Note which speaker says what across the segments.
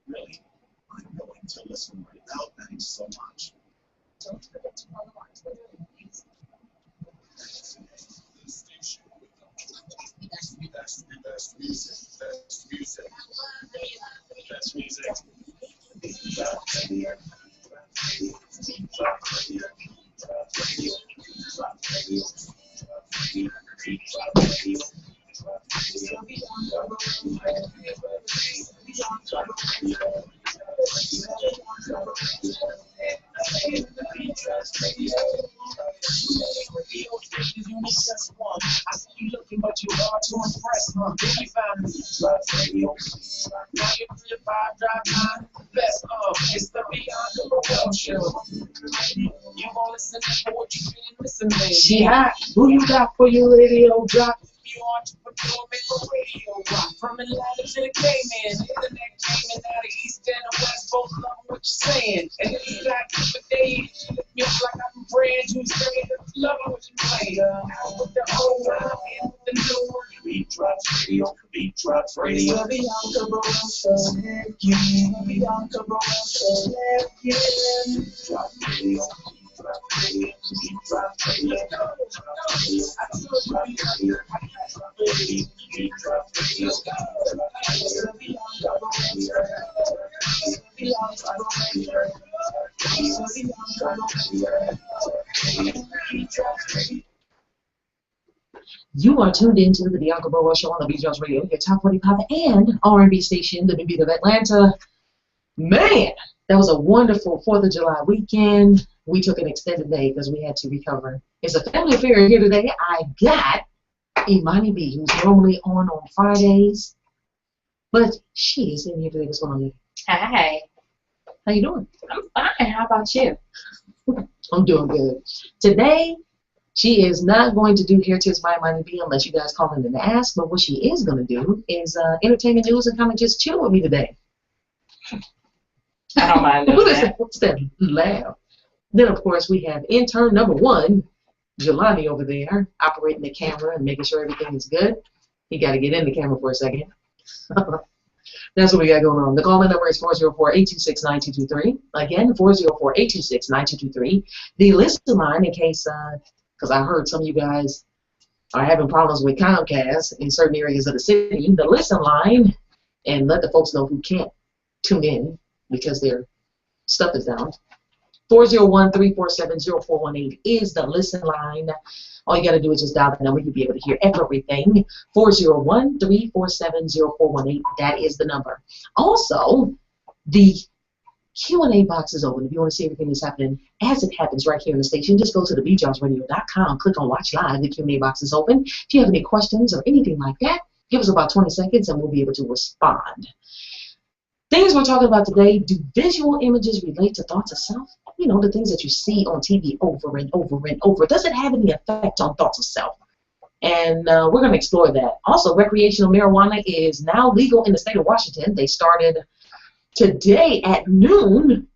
Speaker 1: Really, I'm willing to listen right now. Thanks so much. Best music, best music, best music. Just one. I see you looking, but you are to impress, huh? Then you find me. Radio. Now you feel five, drive nine. Best of. It's the Beyond the Show. You won't listen to what you've been listening to. She hot. Who you got for your radio drop? You are to put your radio rock. From Atlanta to the Cayman. Internet came in out of East and the West. Both love what you're saying. And if you got for days, you feel like I'm brand new. Say love what you play. Out with the old line in with the new one. Beat drops radio. Beat drops radio. The Bianca Barroso. Yeah. Bianca Barroso. Yeah. Beat drops radio. Beat drops radio. Beat drops radio. You are tuned into the Bianca Burwell Show on the Beat Drops Radio, your top 45 and R&B station, the New Beat of Atlanta. Man, that was a wonderful 4th of July weekend. We took an extended day because we had to recover. It's a family affair here today. I got Imani B, who's normally on Fridays, but she is in here today. What's going on?
Speaker 2: Hi.
Speaker 1: How you doing?
Speaker 2: I'm fine. How about you?
Speaker 1: I'm doing good. Today, she is not going to do Here Tis by Imani B unless you guys call in and ask, but what she is going to do is entertainment news and kind of just chill with me today.
Speaker 2: I don't mind doing that.
Speaker 1: What's that laugh? Then, of course, we have intern number 1, Jelani over there, operating the camera and making sure everything is good. He got to get in the camera for a second. That's what we got going on. The call-in number is 404-826-9223. Again, 404-826-9223. The listen line, in case, because I heard some of you guys are having problems with Comcast in certain areas of the city, the listen line, and let the folks know who can't tune in because their stuff is down. 401-347-0418 is the listen line. All you got to do is just dial the number. You'll be able to hear everything. 401-347-0418. That is the number. Also, the Q&A box is open. If you want to see everything that's happening as it happens right here in the station, just go to TheBeatDropsRadio.com. Click on Watch Live. The Q&A box is open. If you have any questions or anything like that, give us about 20 seconds and we'll be able to respond. Things we're talking about today, do visual images relate to thoughts of self? You know, the things that you see on TV over and over and over. Does it have any effect on thoughts of self? And we're going to explore that. Also, recreational marijuana is now legal in the state of Washington. They started today at noon.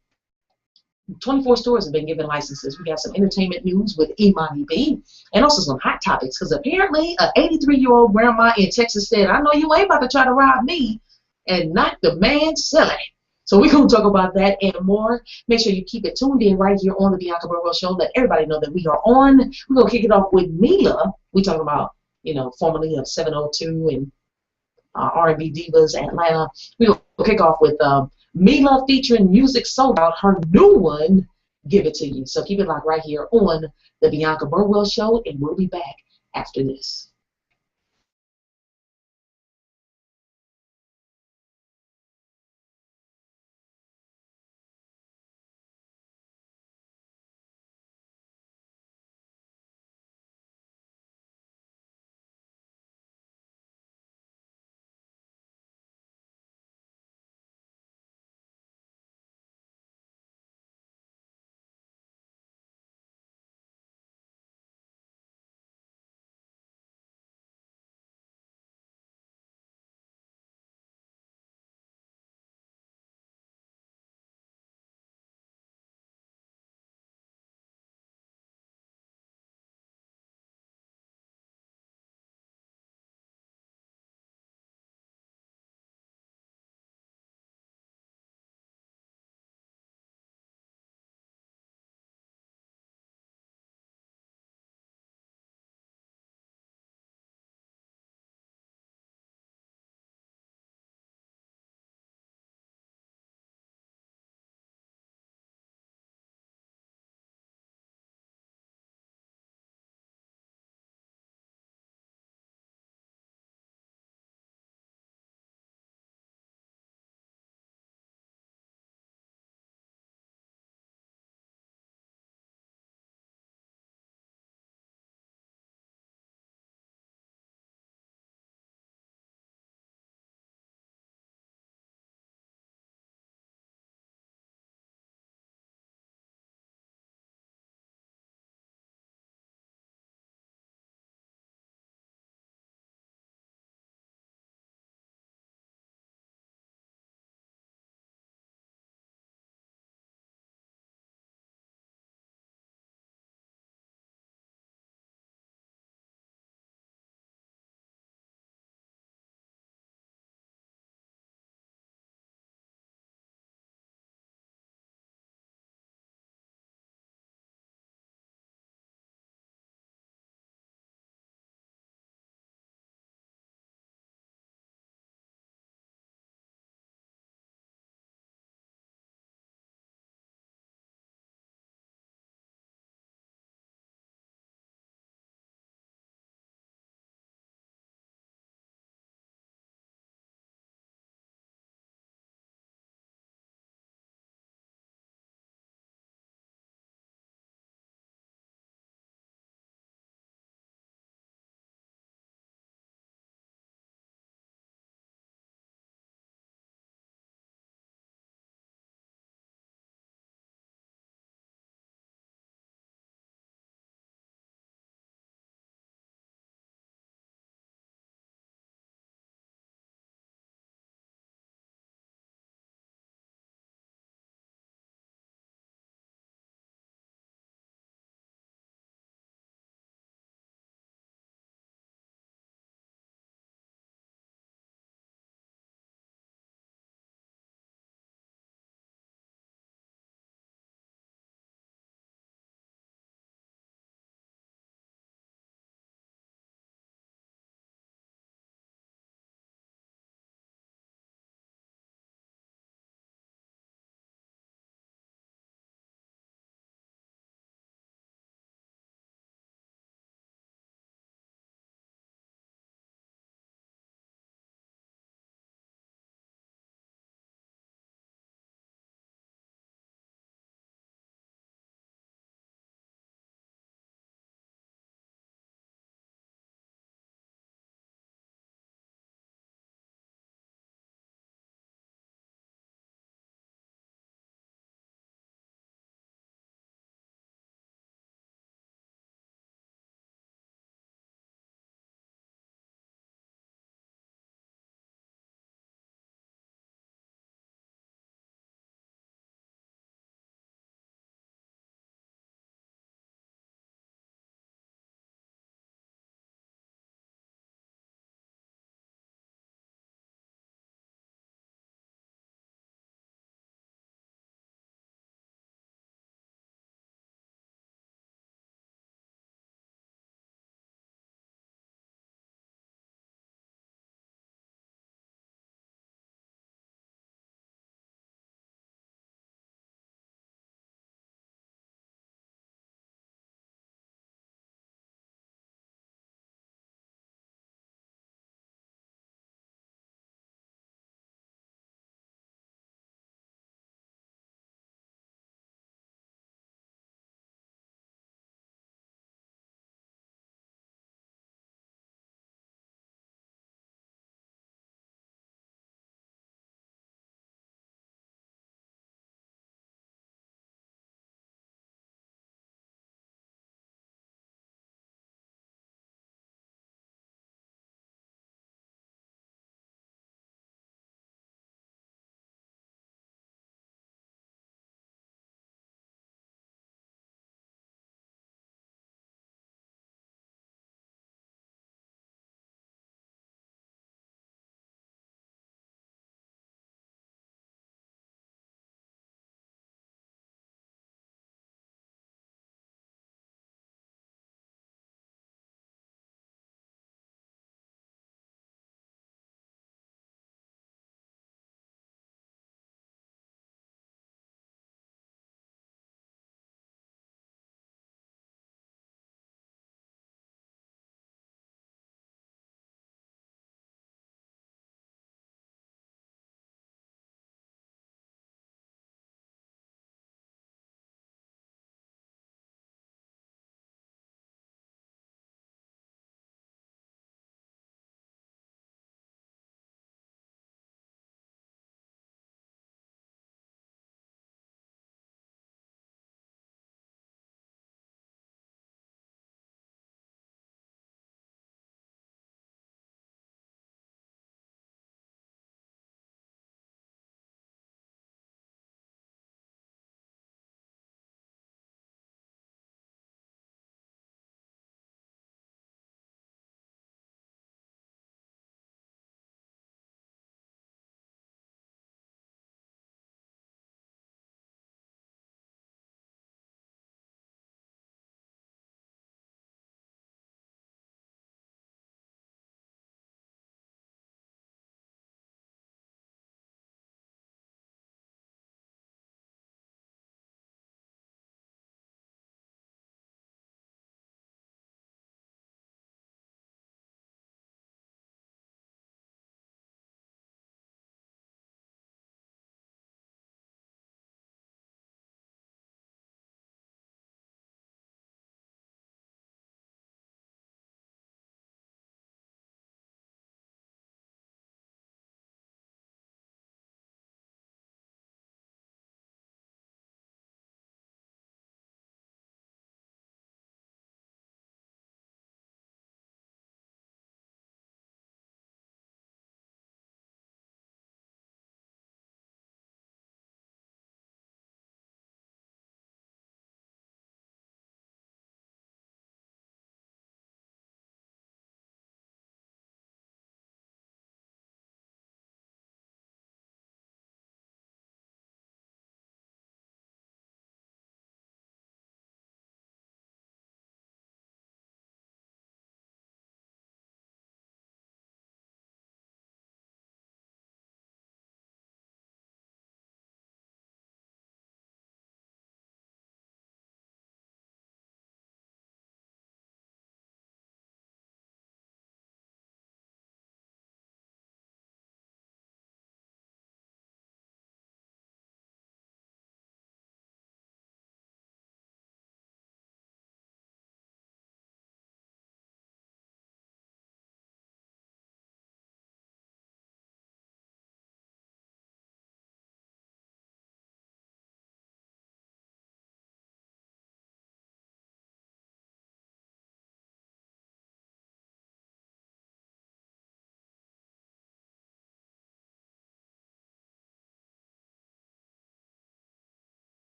Speaker 1: 24 stores have been given licenses. We got some entertainment news with Imani B and also some hot topics because apparently an 83-year-old grandma in Texas said, I know you ain't about to try to rob me and knock the man silly. So we're going to talk about that and more. Make sure you keep it tuned in right here on the Bianca Burwell Show. Let everybody know that we are on. We're going to kick it off with Mila. We're talking about, you know, formerly of 702 and R&B Divas Atlanta. We're going to kick off with Mila featuring Music Sold Out, her new one, Give It To You. So keep it locked right here on the Bianca Burwell Show, and we'll be back after this.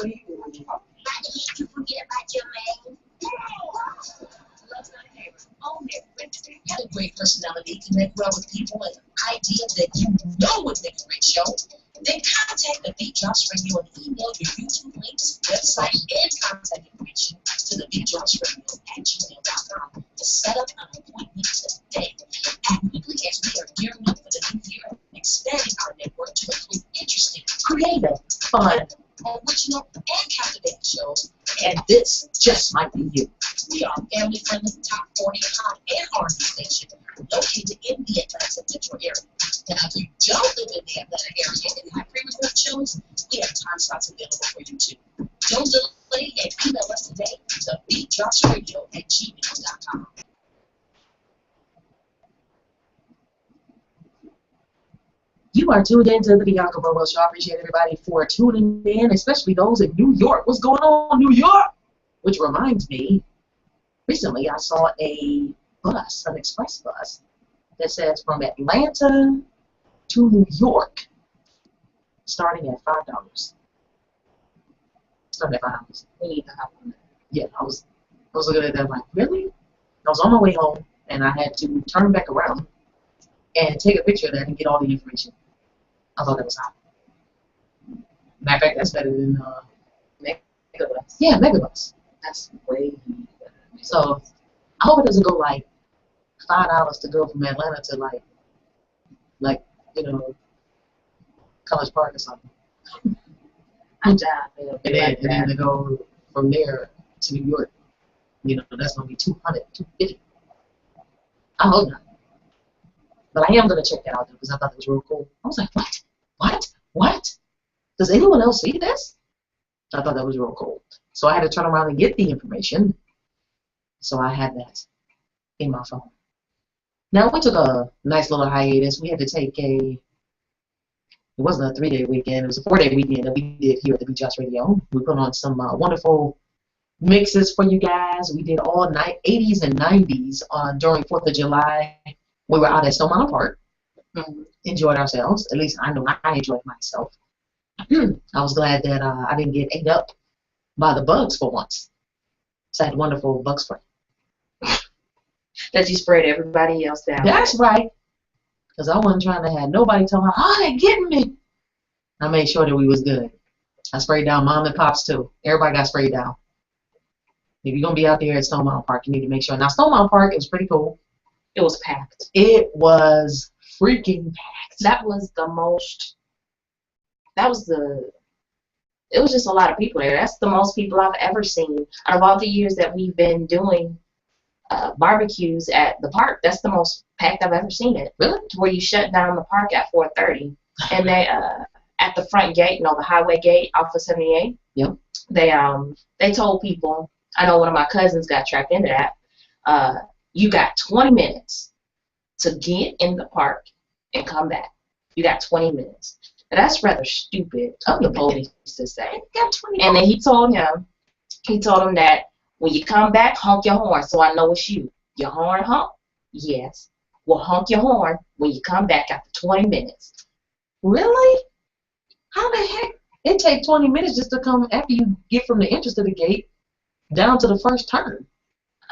Speaker 1: you forget about your man. Have a great personality, connect well with people, and ideas that you know would make a great show. Then contact the Beat Drops Radio and email your YouTube links, website, and contact information to TheBeatDropsRadio@gmail.com to set up an appointment today. And weekly, as we are gearing up for the new year, expanding our network to include interesting, creative, fun, original, and captivating shows. And this just might be you. We are a family-friendly, top 40 pop and R&B station located in the Atlanta metro area. Now, if you don't live in the Atlanta area and have pre-recorded shows, we have time slots available for you too. Don't delay and email us today to TheBeatDropsRadio@gmail.com. You are tuned in to the Bianca Burwell Show. I appreciate everybody for tuning in, especially those in New York. What's going on, New York? Which reminds me, recently I saw a bus, an express bus, that says from Atlanta to New York, starting at $5. Starting at $5.
Speaker 2: We need to hop on that.
Speaker 1: Yeah, I was looking at that like, really? I was on my way home, and I had to turn back around and take a picture of that and get all the information. I thought that was hot. Matter of fact, that's better than
Speaker 2: Megabus.
Speaker 1: yeah, Megabus.
Speaker 2: That's way better.
Speaker 1: So I hope it doesn't go like $5 to go from Atlanta to like College Park or something.
Speaker 2: I'm down.
Speaker 1: And then to go from there to New York, that's gonna be $200, $250. I hope not. But I am gonna check that out because I thought it was real cool. I was like, what? Does anyone else see this? I thought that was real cool. So I had to turn around and get the information. So I had that in my phone. Now we took a nice little hiatus. We had to take it wasn't a 3-day weekend, it was a 4-day weekend that we did here at the Beat Drops Radio. We put on some wonderful mixes for you guys. We did all night 80s and 90s during 4th of July. We were out at Stone Mountain Park. Enjoyed ourselves. At least I know I enjoyed myself. I was glad that I didn't get ate up by the bugs for once. So I had wonderful bug spray.
Speaker 2: That you sprayed everybody else down.
Speaker 1: That's right. Because I wasn't trying to have nobody tell me, oh, they're getting me. I made sure that we was good. I sprayed down mom and pops too. Everybody got sprayed down. If you're going to be out there at Stone Mountain Park, you need to make sure. Now, Stone Mountain Park, it was pretty cool.
Speaker 2: It was packed.
Speaker 1: It was freaking packed.
Speaker 2: That was the most, it was just a lot of people there. That's the most people I've ever seen. Out of all the years that we've been doing barbecues at the park, that's the most packed I've ever seen it.
Speaker 1: Really?
Speaker 2: To where you shut down the park at 4:30. And they, at the front gate, the highway gate off of 78,
Speaker 1: yep.
Speaker 2: They told people, I know one of my cousins got trapped into that, you got 20 minutes to get in the park and come back. You got 20 minutes. Now, that's rather stupid of the police to say.
Speaker 1: Got 20
Speaker 2: And then he told him that when you come back, honk your horn so I know it's you. Your horn honk? Yes. Well, honk your horn when you come back after 20 minutes.
Speaker 1: Really? How the heck? It takes 20 minutes just to come after you get from the entrance to the gate down to the first turn.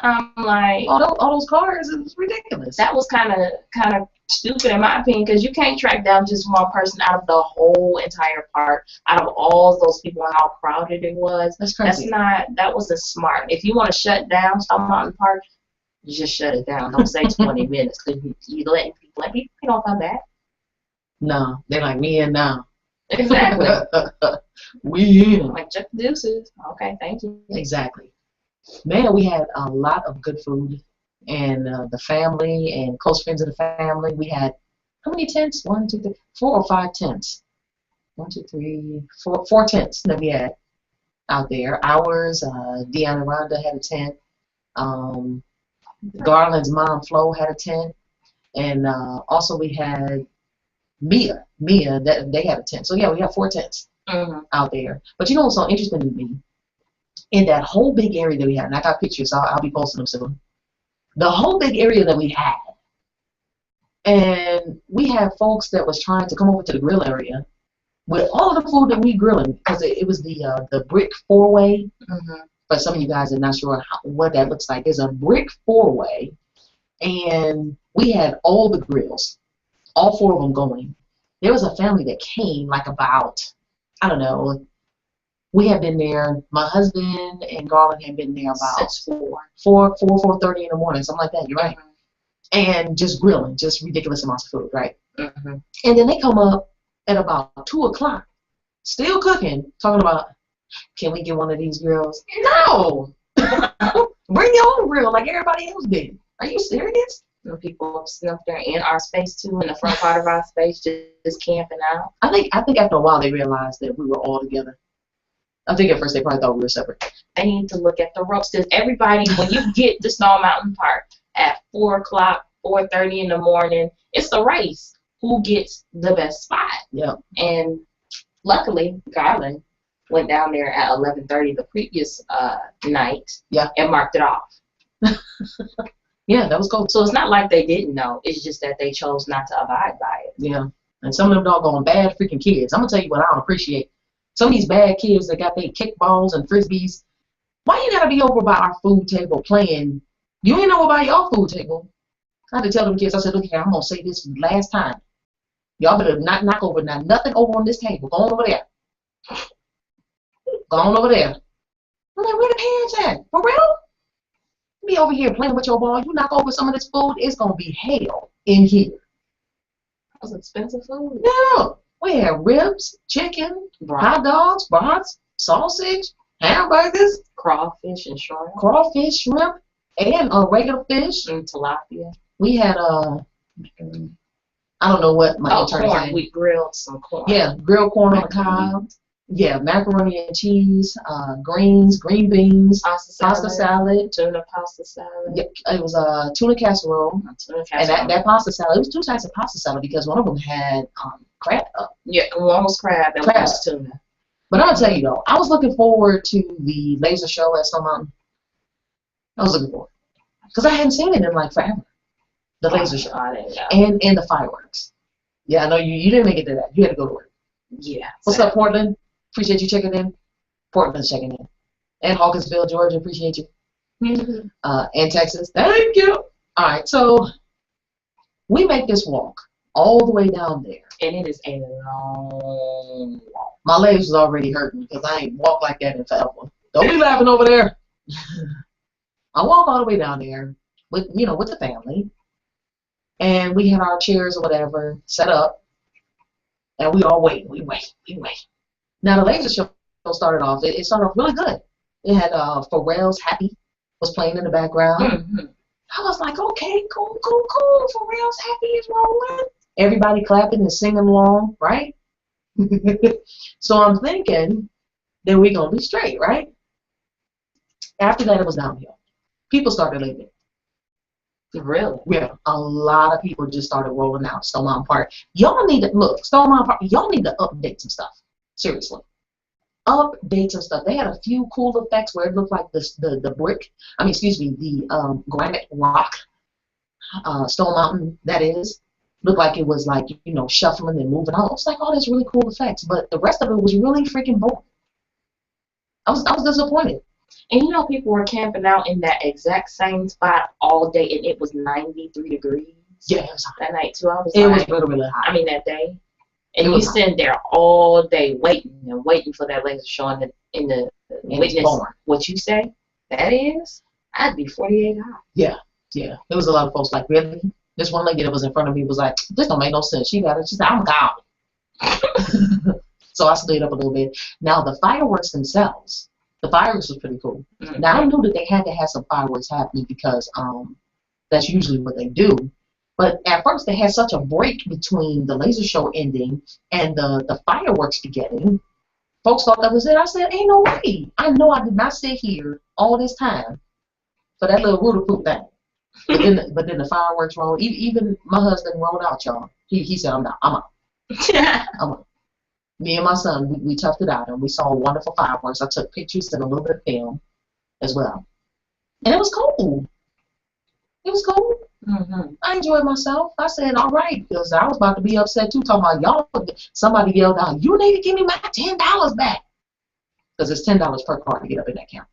Speaker 2: I'm like,
Speaker 1: all those cars is ridiculous.
Speaker 2: That was kind of stupid in my opinion, because you can't track down just one person out of the whole entire park, out of all those people and how crowded it was.
Speaker 1: That's crazy.
Speaker 2: That wasn't smart. If you want to shut down Stone Mountain Park, you just shut it down. Don't say 20 minutes, because you letting people don't come back.
Speaker 1: No, they're like, we in now.
Speaker 2: Exactly.
Speaker 1: We in.
Speaker 2: Like, check the deuces. Okay, thank you.
Speaker 1: Exactly. Man, we had a lot of good food, and the family and close friends of the family. We had how many tents? 1, 2, 3, 4 or 5 tents. 1, 2, 3, 4, 4 tents that we had out there. Ours, Deanna Rhonda had a tent. Garland's mom Flo had a tent, and also we had Mia. They had a tent. So yeah, we have 4 tents out there. But you know what's so interesting to me? In that whole big area that we had, and I got pictures, so I'll be posting them soon. The whole big area that we had, and we had folks that was trying to come over to the grill area with all of the food that we grilling, because it was the brick four-way.
Speaker 2: Mm-hmm.
Speaker 1: For some of you guys are not sure what that looks like. There's a brick four-way, and we had all the grills, all four of them going. There was a family that came like about, I don't know, we had been there, my husband and Garland had been there about 4:30 in the morning, something like that, you're right. And just grilling, just ridiculous amounts of food, right?
Speaker 2: Mm-hmm.
Speaker 1: And then they come up at about 2 o'clock, still cooking, talking about, can we get one of these grills? No! Bring your own grill like everybody else did. Are you serious?
Speaker 2: And people sitting up there in our space too, in the front part of our space, just camping out.
Speaker 1: I think after a while they realized that we were all together. I think at first they probably thought we were separate.
Speaker 2: They need to look at the ropes, because everybody, when you get to Stone Mountain Park at 4 o'clock, 4:30 in the morning, it's a race. Who gets the best spot?
Speaker 1: Yeah.
Speaker 2: And luckily, Garland went down there at 11:30 the previous night.
Speaker 1: Yeah.
Speaker 2: And marked it off.
Speaker 1: Yeah, that was cool.
Speaker 2: So it's not like they didn't know. It's just that they chose not to abide by it.
Speaker 1: Yeah. And some of them doggone bad freaking kids. I'm gonna tell you what I don't appreciate. Some of these bad kids that got their kickballs and frisbees. Why you gotta be over by our food table playing? You ain't over by your food table. I had to tell them kids, I said, look here, I'm gonna say this last time. Y'all better not knock over nothing over on this table. Go on over there. Go on over there. I'm like, where the parents at? For real? Be over here playing with your ball. You knock over some of this food, it's gonna be hell in here.
Speaker 2: That was expensive food.
Speaker 1: Yeah. We had ribs, chicken, hot dogs, brats, sausage, hamburgers,
Speaker 2: crawfish and shrimp.
Speaker 1: Crawfish, shrimp, and regular fish.
Speaker 2: And tilapia.
Speaker 1: We had I don't know what my intern
Speaker 2: corn.
Speaker 1: said.
Speaker 2: We grilled some corn.
Speaker 1: Yeah, grilled corn on the cob. Yeah, macaroni and cheese, greens, green beans, pasta salad,
Speaker 2: tuna pasta salad.
Speaker 1: Yeah, it was a tuna casserole. And that pasta salad, it was 2 types of pasta salad because one of them had crab.
Speaker 2: Yeah, one was crab and one was tuna.
Speaker 1: But I'll tell you though, I was looking forward to the laser show at Stone Mountain. I was looking forward because I hadn't seen it in like forever. The laser show and the fireworks. Yeah, I know you didn't make it to that. You had to go to work.
Speaker 2: Yeah.
Speaker 1: What's up, Portland? Appreciate you checking in. Portland's checking in. And Hawkinsville, Georgia, appreciate you. And Texas, thank you. All right, so we make this walk all the way down there.
Speaker 2: And it is a long walk.
Speaker 1: My legs was already hurting because I ain't walked like that in forever. Don't be laughing over there. I walk all the way down there with the family. And we had our chairs or whatever set up. And we all wait. We wait. Now the laser show started off. It started off really good. It had Pharrell's Happy was playing in the background.
Speaker 2: Mm-hmm.
Speaker 1: I was like, okay, cool. Pharrell's Happy is rolling. Everybody clapping and singing along, right? So I'm thinking that we're gonna be straight, right? After that, it was downhill. People started leaving.
Speaker 2: Really?
Speaker 1: Yeah, a lot of people just started rolling out Stone Mountain Park. Y'all need to look, Stone Mountain Park. Y'all need to update some stuff. Seriously, update some stuff. They had a few cool effects where it looked like the brick. The granite rock. Stone Mountain, that is, looked like it was like shuffling and moving. I was like, oh, that's really cool effects. But the rest of it was really freaking boring. I was disappointed.
Speaker 2: And people were camping out in that exact same spot all day, and it was 93 degrees.
Speaker 1: Yeah, it was hot.
Speaker 2: That night too. Was
Speaker 1: really hot.
Speaker 2: I mean, that day. And you sitting there all day waiting for that laser show in the witness. What you say? That is, I'd be 48 hot.
Speaker 1: Yeah. There was a lot of folks like, really? This one lady that was in front of me was like, this don't make no sense. She said, I'm gone. So I slid up a little bit. Now the fireworks themselves. The fireworks was pretty cool. Mm-hmm. Now I knew that they had to have some fireworks happening because that's usually what they do. But at first they had such a break between the laser show ending and the fireworks beginning. Folks thought that was it. I said, ain't no way. I know I did not sit here all this time for that little rooter poop thing. But then the fireworks rolled. Even my husband rolled out, y'all. He said, I'm out. I'm out. Me and my son, we toughed it out, and we saw wonderful fireworks. I took pictures and a little bit of film as well. And it was cool. It was cool. I enjoyed myself. I said, all right, because I was about to be upset too, talking about y'all. Somebody yelled out, you need to give me my $10 back. Because it's $10 per car to get up in that camp.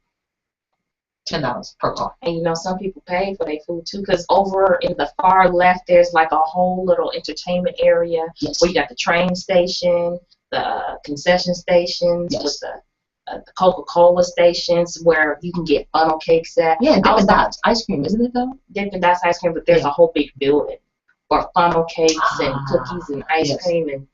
Speaker 1: $10 per car.
Speaker 2: And you know, some people pay for their food too, because over in the far left, there's like a whole little entertainment area where you got the train station, the concession stations, with the Coca-Cola stations where you can get funnel cakes at.
Speaker 1: Yeah, Dippin' Dots ice cream, isn't it though?
Speaker 2: Dippin' Dots ice cream, but there's a whole big building for funnel cakes and cookies and ice cream and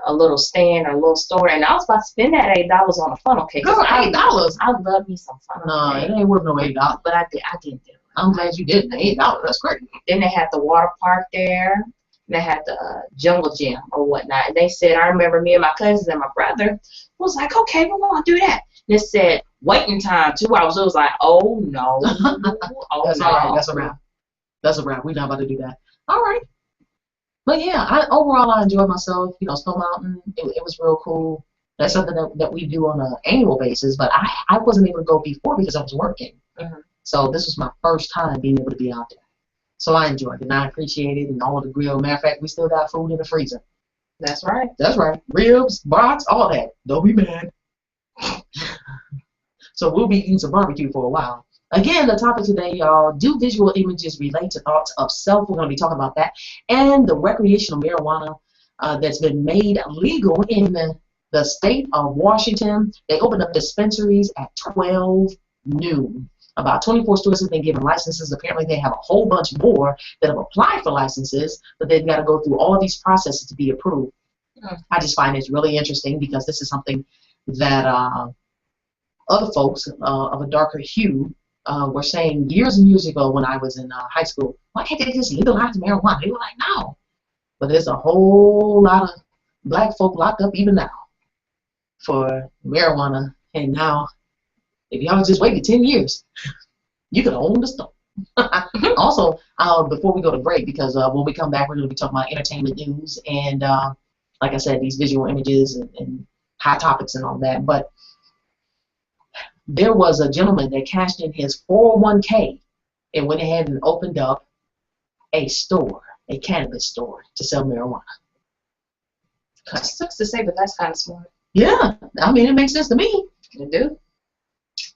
Speaker 2: a little stand or a little store. And I was about to spend that $8 on a funnel cake.
Speaker 1: Girl, $8?
Speaker 2: I love me some funnel cake.
Speaker 1: No, it ain't worth no $8.
Speaker 2: But I didn't do it.
Speaker 1: I'm glad you didn't. $8, that's great.
Speaker 2: Then they had the water park there. They had the jungle gym or whatnot. And they said, I remember me and my cousins and my brother was like, okay, we're going to do that. And it said, waiting time, 2 hours. It was like, oh, no. Oh,
Speaker 1: that's all right. That's a wrap. That's a wrap. We're not about to do that. All right. But yeah, overall, I enjoyed myself. You know, Snow Mountain, it was real cool. That's something that we do on an annual basis. But I wasn't able to go before because I was working. So this was my first time being able to be out there. So I enjoyed it and I appreciate it and all of the grill. Matter of fact, we still got food in the freezer.
Speaker 2: That's right.
Speaker 1: That's right. Ribs, brats, all that. Don't be mad. So we'll be eating some barbecue for a while. Again, the topic today, y'all, do visual images relate to thoughts of self? We're going to be talking about that. And the recreational marijuana that's been made legal in the state of Washington. They opened up dispensaries at 12 noon. About 24 stores have been given licenses. Apparently, they have a whole bunch more that have applied for licenses, but they've got to go through all these processes to be approved. I just find it really interesting because this is something that other folks of a darker hue were saying years and years ago when I was in high school. Why can't they just legalize marijuana? They were like, no. But there's a whole lot of black folk locked up even now for marijuana. And now, if y'all just waited 10 years, you could own the store. Also, before we go to break, because when we come back, we're going to be talking about entertainment news and, like I said, these visual images and hot topics and all that. But there was a gentleman that cashed in his 401k and went ahead and opened up a store, a cannabis store, to sell marijuana.
Speaker 2: It sucks to say, but that's kind of smart.
Speaker 1: Yeah, I mean, it makes sense to me.
Speaker 2: It do.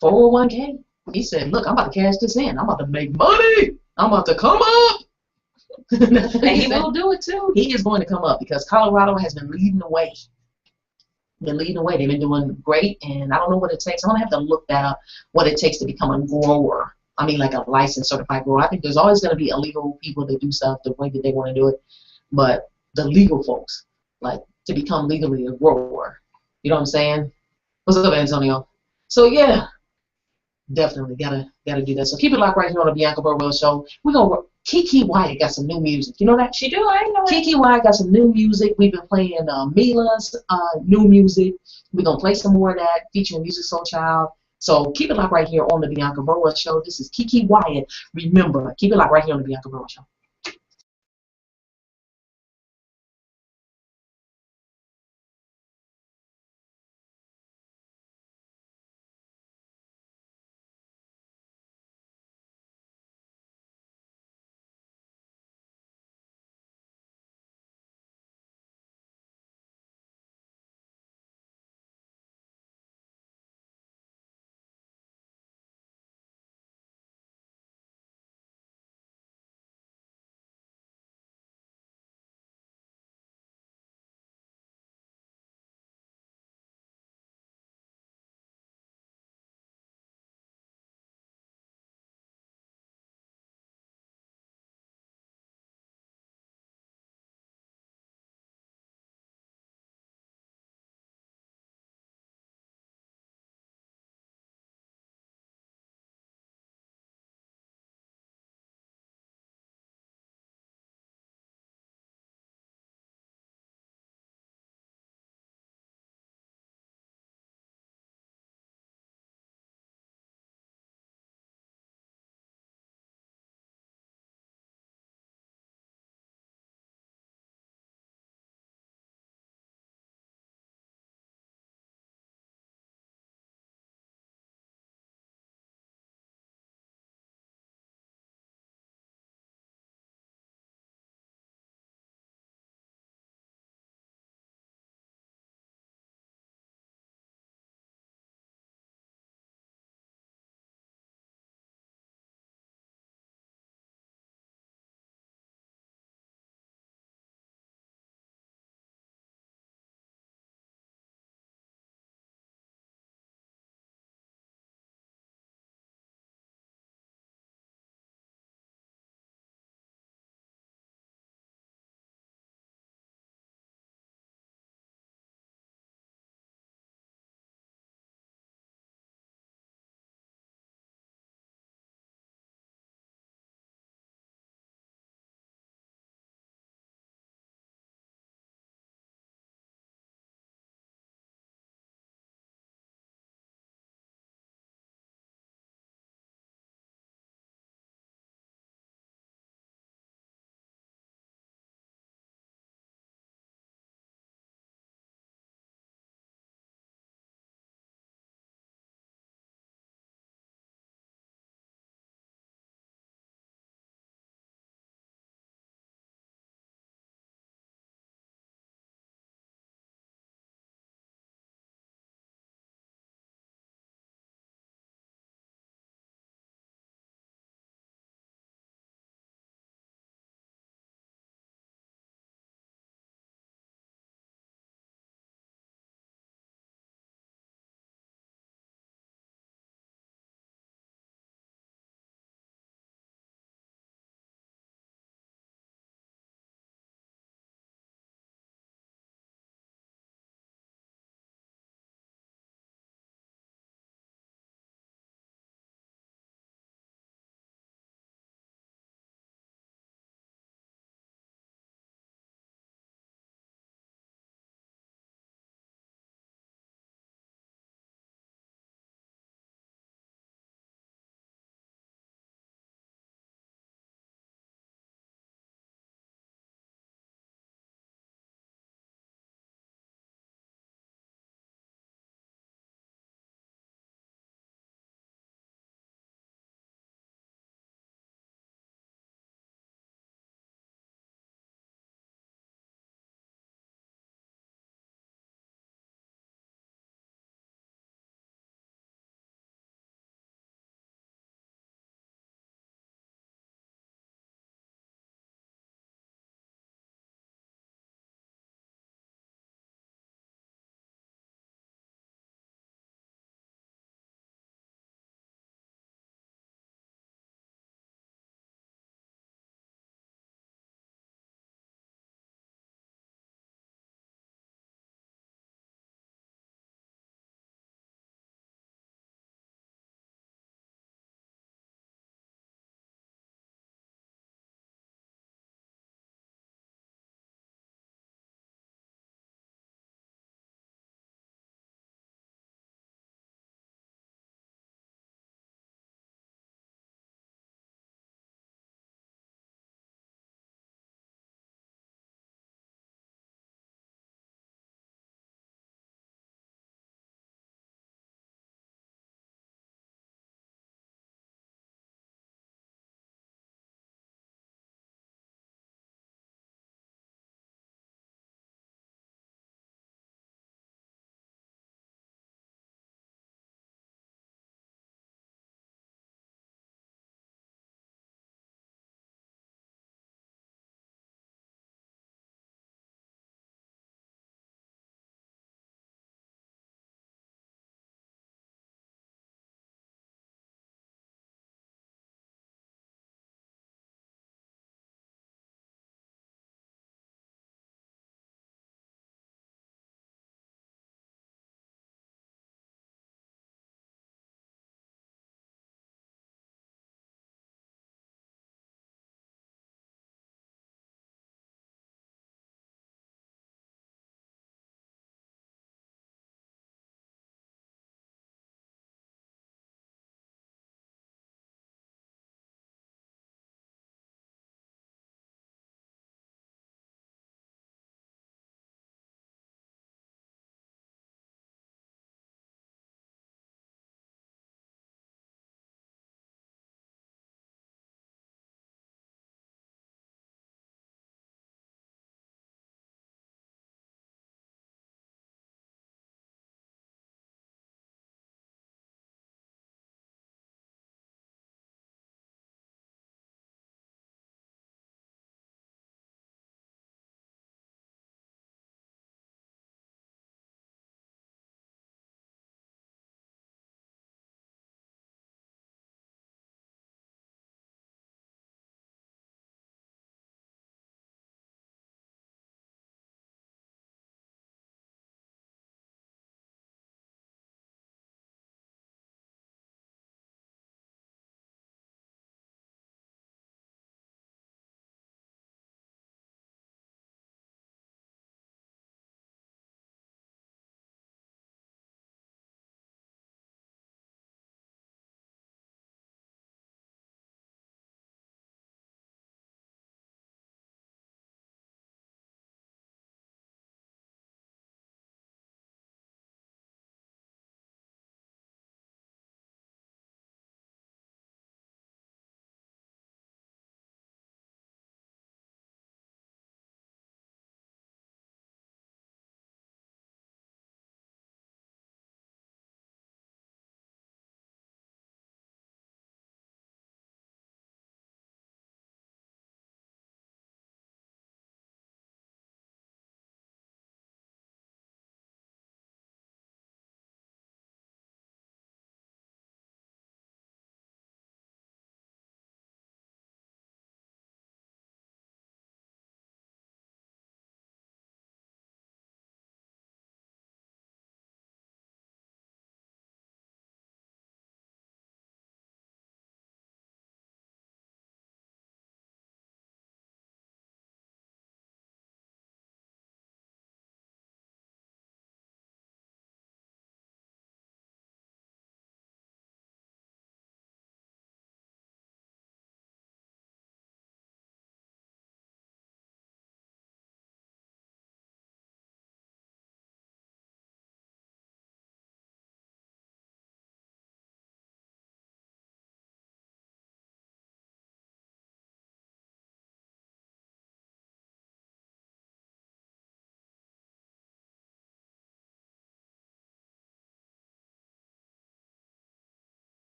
Speaker 1: 401k. He said, look, I'm about to cash this in. I'm about to make money. I'm about to come up.
Speaker 2: And he will do it too.
Speaker 1: He is going to come up because Colorado has been leading the way. They've been doing great, and I don't know what it takes. I'm going to have to look that up, what it takes to become a grower. I mean, like a licensed certified grower. I think there's always going to be illegal people that do stuff the way that they want to do it. But the legal folks, like to become legally a grower. You know what I'm saying? What's up, Antonio? So, yeah. Definitely gotta do that. So keep it locked right here on the Bianca Burwell Show. We're gonna work. Kiki Wyatt got some new music. You know that?
Speaker 2: She do. I know.
Speaker 1: Kiki Wyatt got some new music. We've been playing Mila's new music. We're gonna play some more of that featuring Music Soul Child. So keep it locked right here on the Bianca Burwell Show. This is Kiki Wyatt. Remember, keep it locked right here on the Bianca Burwell Show.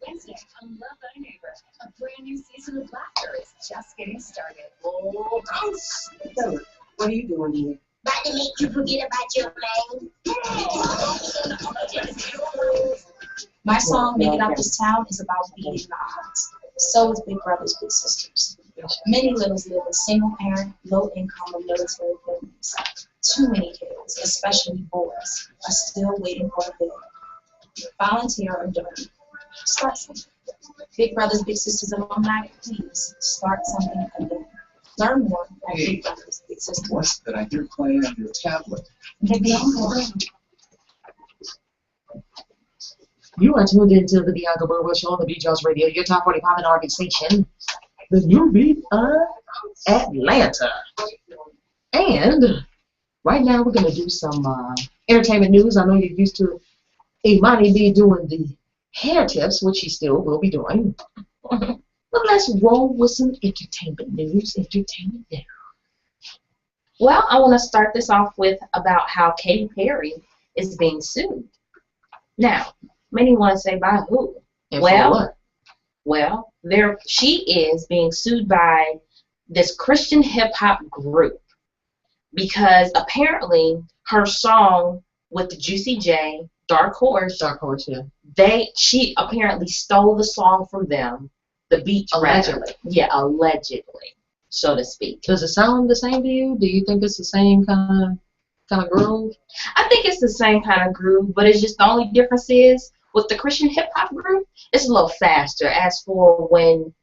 Speaker 3: Wednesday on Love Thy Neighbor, a brand new season of laughter is just getting started. Oh,
Speaker 1: what are you doing here?
Speaker 4: About to make you forget about your man.
Speaker 5: My song, Make It Out This Town, is about beating the odds. So is Big Brothers Big Sisters. Many littles live in single-parent, low-income, or military families. Too many kids, especially boys, are still waiting for a bill. Volunteer or donate. Start something. Big Brothers Big Sisters alumni, please start something again. Learn more at Big Brothers Big Sisters.
Speaker 6: What's that I hear playing on your tablet?
Speaker 1: You are tuned into the Bianca Burwell Show on the BeatDropsRadio, your top 40 pop and R&B station, the new beat of Atlanta. And right now we're going to do some entertainment news. I know you're used to Imani B doing the hair tips, which she still will be doing. But let's roll with some entertainment news.
Speaker 2: Well, I want to start this off with about how Katy Perry is being sued. Now, many want to say by who?
Speaker 1: And for what?
Speaker 2: Well, she is being sued by this Christian hip hop group because apparently her song with the Juicy J, Dark Horse,
Speaker 1: yeah.
Speaker 2: She apparently stole the song from them. The beat,
Speaker 1: allegedly.
Speaker 2: Yeah, allegedly, so to speak.
Speaker 1: Does it sound the same to you? Do you think it's the same kind of groove?
Speaker 2: I think it's the same kind of groove, but it's just the only difference is with the Christian hip hop group, it's a little faster. As for when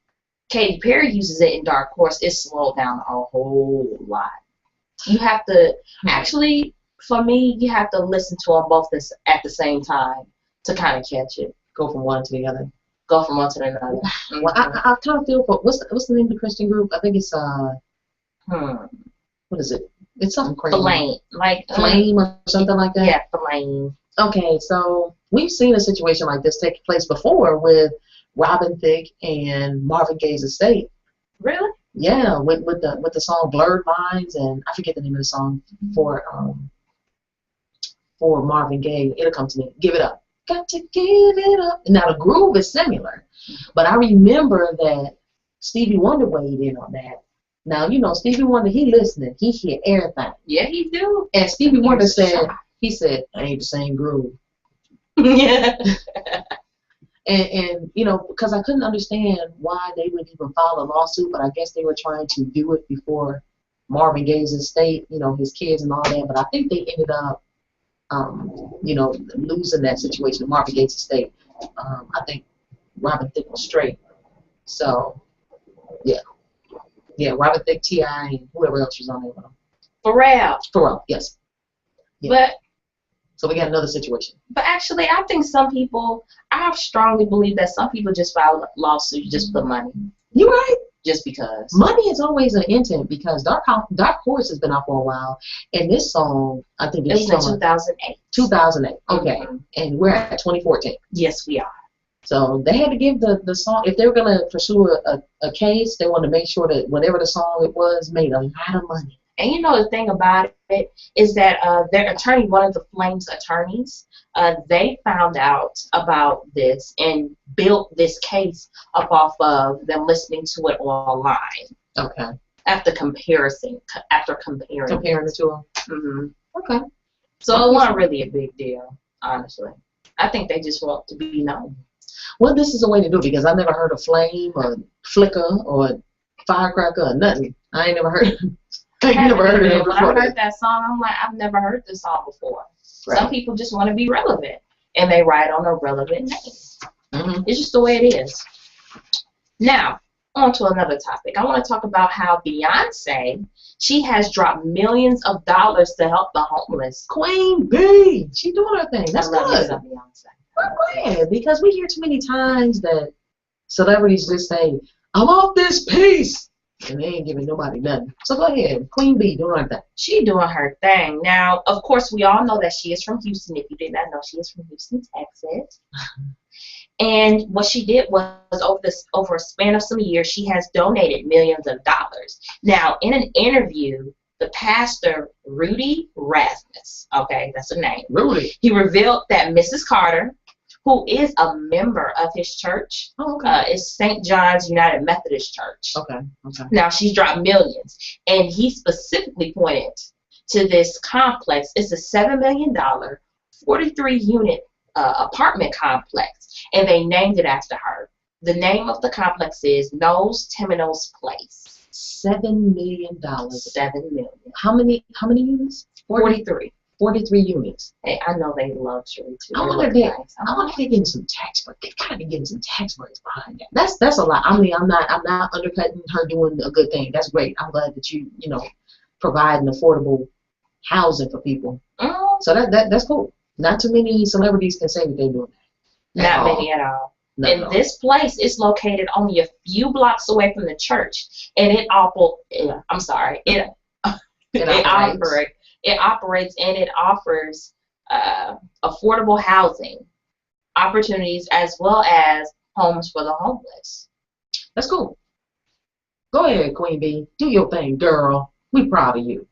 Speaker 2: Katy Perry uses it in Dark Horse, it's slowed down a whole lot. You have to actually, for me, you have to listen to them both at the same time to kind of catch it.
Speaker 1: Go from one to the other.
Speaker 2: Go from one to the other.
Speaker 1: Well, I kind of feel for what's the name of the Christian group? I think it's what is it? It's something crazy. Flame or something like that.
Speaker 2: Yeah, Flame.
Speaker 1: Okay, so we've seen a situation like this take place before with Robin Thicke and Marvin Gaye's estate.
Speaker 2: Really?
Speaker 1: Yeah, with the song Blurred Lines, and I forget the name of the song for Marvin Gaye. It'll come to me. Give It Up. Got to give it up. Now the groove is similar, but I remember that Stevie Wonder weighed in on that. Now you know Stevie Wonder, he listening, he hear everything.
Speaker 2: Yeah, he do.
Speaker 1: And Stevie Wonder said, he said, "I ain't the same groove."
Speaker 2: Yeah.
Speaker 1: and you know, because I couldn't understand why they would even file a lawsuit, but I guess they were trying to do it before Marvin Gaye's estate, you know, his kids and all that. But I think they ended up you know, losing that situation in Marvin Gaye's estate. I think Robin Thicke was straight. So, yeah. Yeah, Robin Thicke, T.I., and whoever else was on there with him. Pharrell, yes. Yeah.
Speaker 2: But
Speaker 1: so we got another situation.
Speaker 2: But actually, I think I strongly believe that some people just file lawsuits just for money.
Speaker 1: You're right.
Speaker 2: Just because.
Speaker 1: Money is always an intent because Dark Horse has been out for a while, and this song, I think
Speaker 2: it's in 2008.
Speaker 1: 2008, okay. Mm-hmm. And we're at 2014.
Speaker 2: Yes, we are.
Speaker 1: So they had to give the song, if they were going to pursue a case, they wanted to make sure that whatever the song it was made a lot of money.
Speaker 2: And you know the thing about it is that their attorney, one of the Flames attorneys, they found out about this and built this case up off of them listening to it online.
Speaker 1: Okay.
Speaker 2: After comparing
Speaker 1: the two.
Speaker 2: Mm-hmm.
Speaker 1: Okay.
Speaker 2: So it wasn't really a big deal, honestly. I think they just want to be known.
Speaker 1: Well, this is a way to do it because I never heard of Flame or Flicker or Firecracker or nothing. I ain't never heard of it. I never heard of it before.
Speaker 2: When I heard that song, I'm like, I've never heard this song before. Right. Some people just want to be relevant, and they write on a relevant name. Mm-hmm. It's just the way it is. Now, on to another topic. I want to talk about how Beyonce, she has dropped millions of dollars to help the homeless.
Speaker 1: Queen Bee, she doing her thing. That's good.
Speaker 2: Beyonce.
Speaker 1: I'm glad because we hear too many times that celebrities just say, "I want this piece," and they ain't giving nobody nothing. So go ahead, Queen Bee doing her thing.
Speaker 2: She doing her thing. Now, of course, we all know that she is from Houston. If you did not know, she is from Houston, Texas. And what she did was over a span of some years, she has donated millions of dollars. Now, in an interview, the pastor, Rudy Rasmus, okay, that's a name.
Speaker 1: Rudy.
Speaker 2: He revealed that Mrs. Carter, who is a member of his church, is St. John's United Methodist Church.
Speaker 1: Okay.
Speaker 2: Now, she's dropped millions, and he specifically pointed to this complex. It's a $7 million, 43-unit apartment complex, and they named it after her. The name of the complex is Nos Temenos Place.
Speaker 1: $7 million.
Speaker 2: $7 million.
Speaker 1: How many units?
Speaker 2: 43.
Speaker 1: 43 units.
Speaker 2: Hey, I know they luxury too.
Speaker 1: I wonder if they're getting some tax breaks. They gotta be getting some tax breaks behind that. That's a lot. I mean, I'm not undercutting her doing a good thing. That's great. I'm glad that you providing affordable housing for people. So that's cool. Not too many celebrities can say that they're doing that.
Speaker 2: Not many at all. And this place is located only a few blocks away from the church, and it operates and it offers affordable housing opportunities as well as homes for the homeless.
Speaker 1: That's cool. Go ahead, Queen Bee. Do your thing, girl. We proud of you.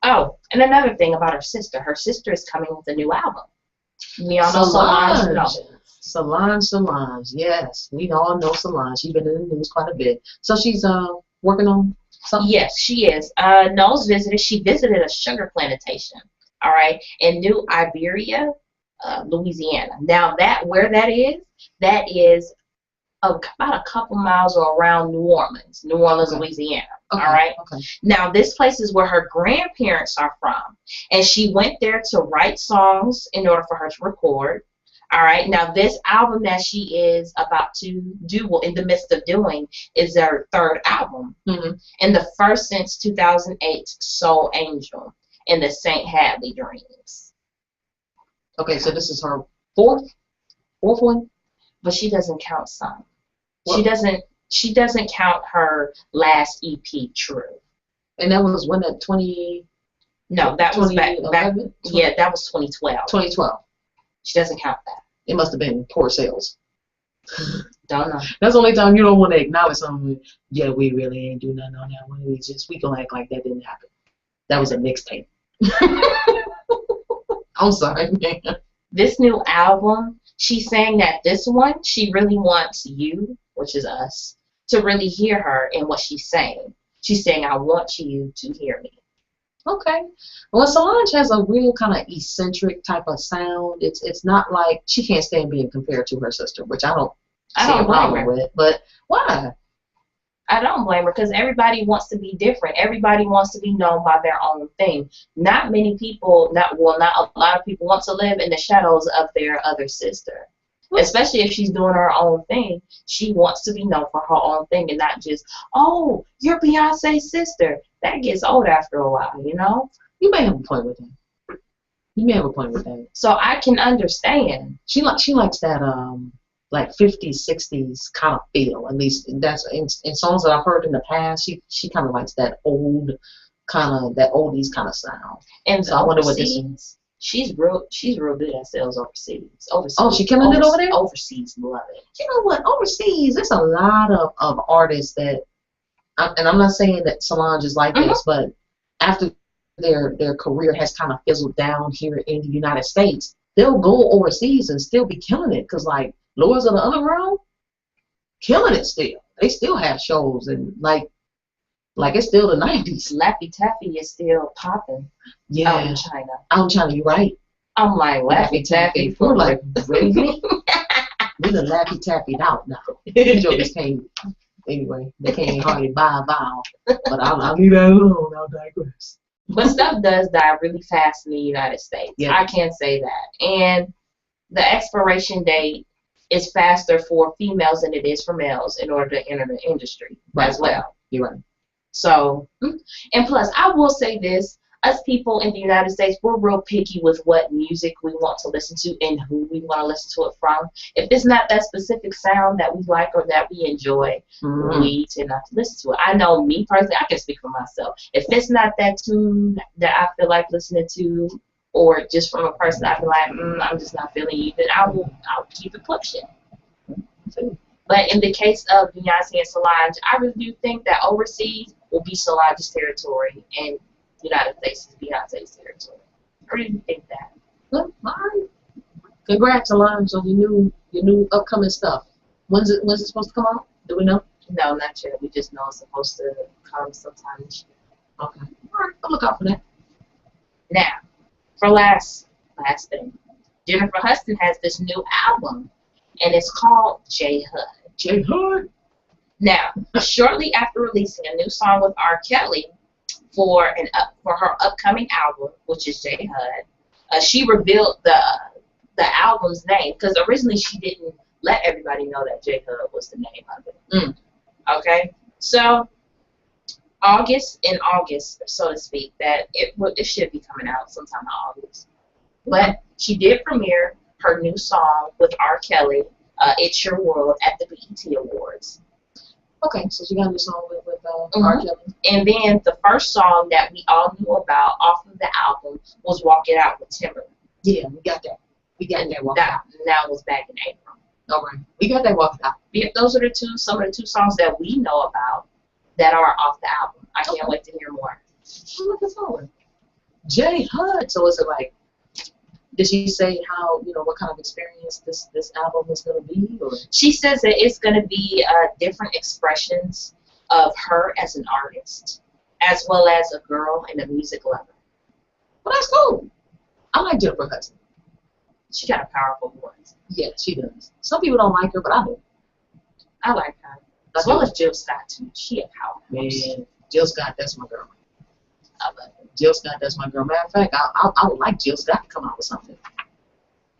Speaker 2: Oh, and another thing about her sister. Her sister is coming with a new album. We all know Solange. Yes, we all know Solange. She's been in the news quite a bit. So she's working on something? Yes, she is. She visited a sugar plantation, all right, in New Iberia, Louisiana. Now, where that is about a couple miles around New Orleans,
Speaker 1: okay.
Speaker 2: Louisiana,
Speaker 1: okay.
Speaker 2: all right?
Speaker 1: Okay.
Speaker 2: Now, this place is where her grandparents are from, and she went there to write songs in order for her to record. All right. Now, this album that she is about to do, in the midst of doing, is her third album, and the first since 2008, Soul Angel, and the St. Hadley Dreams.
Speaker 1: Okay, so this is her fourth one,
Speaker 2: but she doesn't count some.
Speaker 1: What?
Speaker 2: She doesn't count her last EP, True.
Speaker 1: And that was when at 20.
Speaker 2: No, that was back. Yeah, that was 2012.
Speaker 1: 2012.
Speaker 2: She doesn't count that.
Speaker 1: It must have been poor sales.
Speaker 2: Don't know.
Speaker 1: That's the only time you don't want to acknowledge something. Yeah, we really ain't do nothing on that one. We gonna act like that didn't happen. That was a mixtape. I'm sorry, man.
Speaker 2: This new album, she's saying that this one, she really wants you, which is us, to really hear her and what she's saying. She's saying, I want you to hear me.
Speaker 1: Okay. Well, Solange has a real kind of eccentric type of sound. It's not like she can't stand being compared to her sister, which I don't see a problem with. But why?
Speaker 2: I don't blame her because everybody wants to be different. Everybody wants to be known by their own thing. Not many people, not a lot of people want to live in the shadows of their other sister. Especially if she's doing her own thing. She wants to be known for her own thing and not just, oh, you're Beyonce's sister. That gets old after a while, you know?
Speaker 1: You may have a point with that. So
Speaker 2: I can understand.
Speaker 1: She likes that like 50s, 60s kind of feel. At least that's in songs that I've heard in the past. She kind of likes that oldies kind of sound.
Speaker 2: And
Speaker 1: so I wonder what this is.
Speaker 2: She's real good at sales overseas.
Speaker 1: Oh, she killing it over there?
Speaker 2: Overseas, love it.
Speaker 1: You know what? Overseas, there's a lot of artists that, and I'm not saying that Solange is like this, but after their career has kind of fizzled down here in the United States, they'll go overseas and still be killing it. Because like Lords of the Underground, killing it still. They still have shows and like it's still the 90s.
Speaker 2: Laffy Taffy is still popping.
Speaker 1: Yeah.
Speaker 2: Out in China.
Speaker 1: Out in China, you're right.
Speaker 2: I'm like, Laffy Taffy.
Speaker 1: We're like, really? We done Laffy Taffy'd out now. The jokers can't, anyway, they can't hardly buy a vowel. But I'll leave that alone. I'll digress.
Speaker 2: But stuff does die really fast in the United States. Yeah. I can say that. And the expiration date is faster for females than it is for males in order to enter the industry as well.
Speaker 1: You're right.
Speaker 2: So, and plus, I will say this, us people in the United States, we're real picky with what music we want to listen to and who we want to listen to it from. If it's not that specific sound that we like or that we enjoy, we tend not to listen to it. I know me personally, I can speak for myself. If it's not that tune that I feel like listening to, or just from a person I feel like, I'm just not feeling you, then I'll keep it pushing. But in the case of Beyonce and Solange, I really do think that overseas, will be Solange's territory, and United States is Beyonce's territory. Or do you think that?
Speaker 1: Well, all right. Congrats, Solange, on your new upcoming stuff. When's it supposed to come out? Do we know?
Speaker 2: No, not yet. We just know it's supposed to come sometime this year.
Speaker 1: Okay. All right. I'll look out for that.
Speaker 2: Now, for last thing, Jennifer Hudson has this new album, and it's called J Hud.
Speaker 1: J Hud.
Speaker 2: Now, shortly after releasing a new song with R. Kelly for her upcoming album, which is J Hud, she revealed the album's name, because originally she didn't let everybody know that J Hud was the name of it. Okay, so in August, so to speak, that it should be coming out sometime in August. But she did premiere her new song with R. Kelly, "It's Your World," at the BET Awards.
Speaker 1: Okay, so she got a new song with
Speaker 2: Mhm.
Speaker 1: R. Kelly.
Speaker 2: And then the first song that we all knew about off of the album was "Walk It Out" with Timberland.
Speaker 1: Yeah, we got that. We got that walk out.
Speaker 2: That was back in April.
Speaker 1: All right, we got that walk out.
Speaker 2: Yeah, those are some of the two songs that we know about that are off the album. I can't wait to hear more.
Speaker 1: I'm looking forward. J Hud. So is it like? Did she say how what kind of experience this album is going to be? Or?
Speaker 2: She says that it's going to be different expressions of her as an artist, as well as a girl and a music lover.
Speaker 1: Well, that's cool. I like Jennifer Hudson.
Speaker 2: She got a powerful voice.
Speaker 1: Yeah, she does. Some people don't like her, but I do.
Speaker 2: I like her. As well as Jill Scott, too. She a powerful voice.
Speaker 1: Man, Jill Scott, that's my girl.
Speaker 2: I love her.
Speaker 1: Jill Scott, that's my girl. Matter of fact, I would like Jill Scott to come out with something.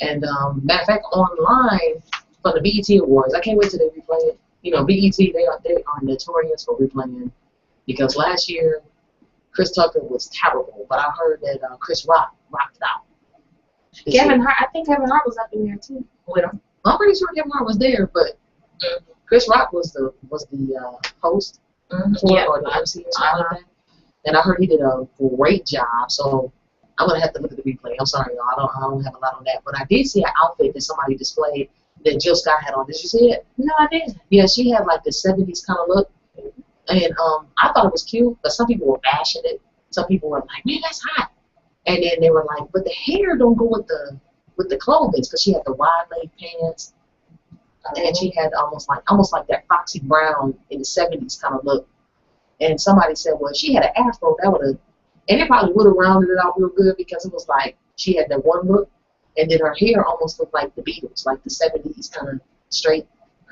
Speaker 1: And matter of fact, online for the BET Awards, I can't wait till they replay it. BET, they are notorious for replaying, because last year Chris Tucker was terrible, but I heard that Chris Rock rocked out.
Speaker 2: I think Kevin Hart was up in there too with him.
Speaker 1: I'm pretty sure Kevin Hart was there, but Chris Rock was the host or the MC or something like that. And I heard he did a great job. So I'm gonna have to look at the replay. I'm sorry, y'all. I don't have a lot on that, but I did see an outfit that somebody displayed that Jill Scott had on. Did you see it?
Speaker 2: No, I didn't.
Speaker 1: Yeah, she had like the 70s kind of look, and I thought it was cute, but some people were bashing it. Some people were like, "Man, that's hot," and then they were like, "But the hair don't go with the clothing," because she had the wide leg pants, and she had almost like that Foxy Brown in the 70s kind of look. And somebody said, "Well, if she had an afro, that would have," and it probably would have rounded it out real good, because it was like she had that one look, and then her hair almost looked like the Beatles, like the 70s kind of straight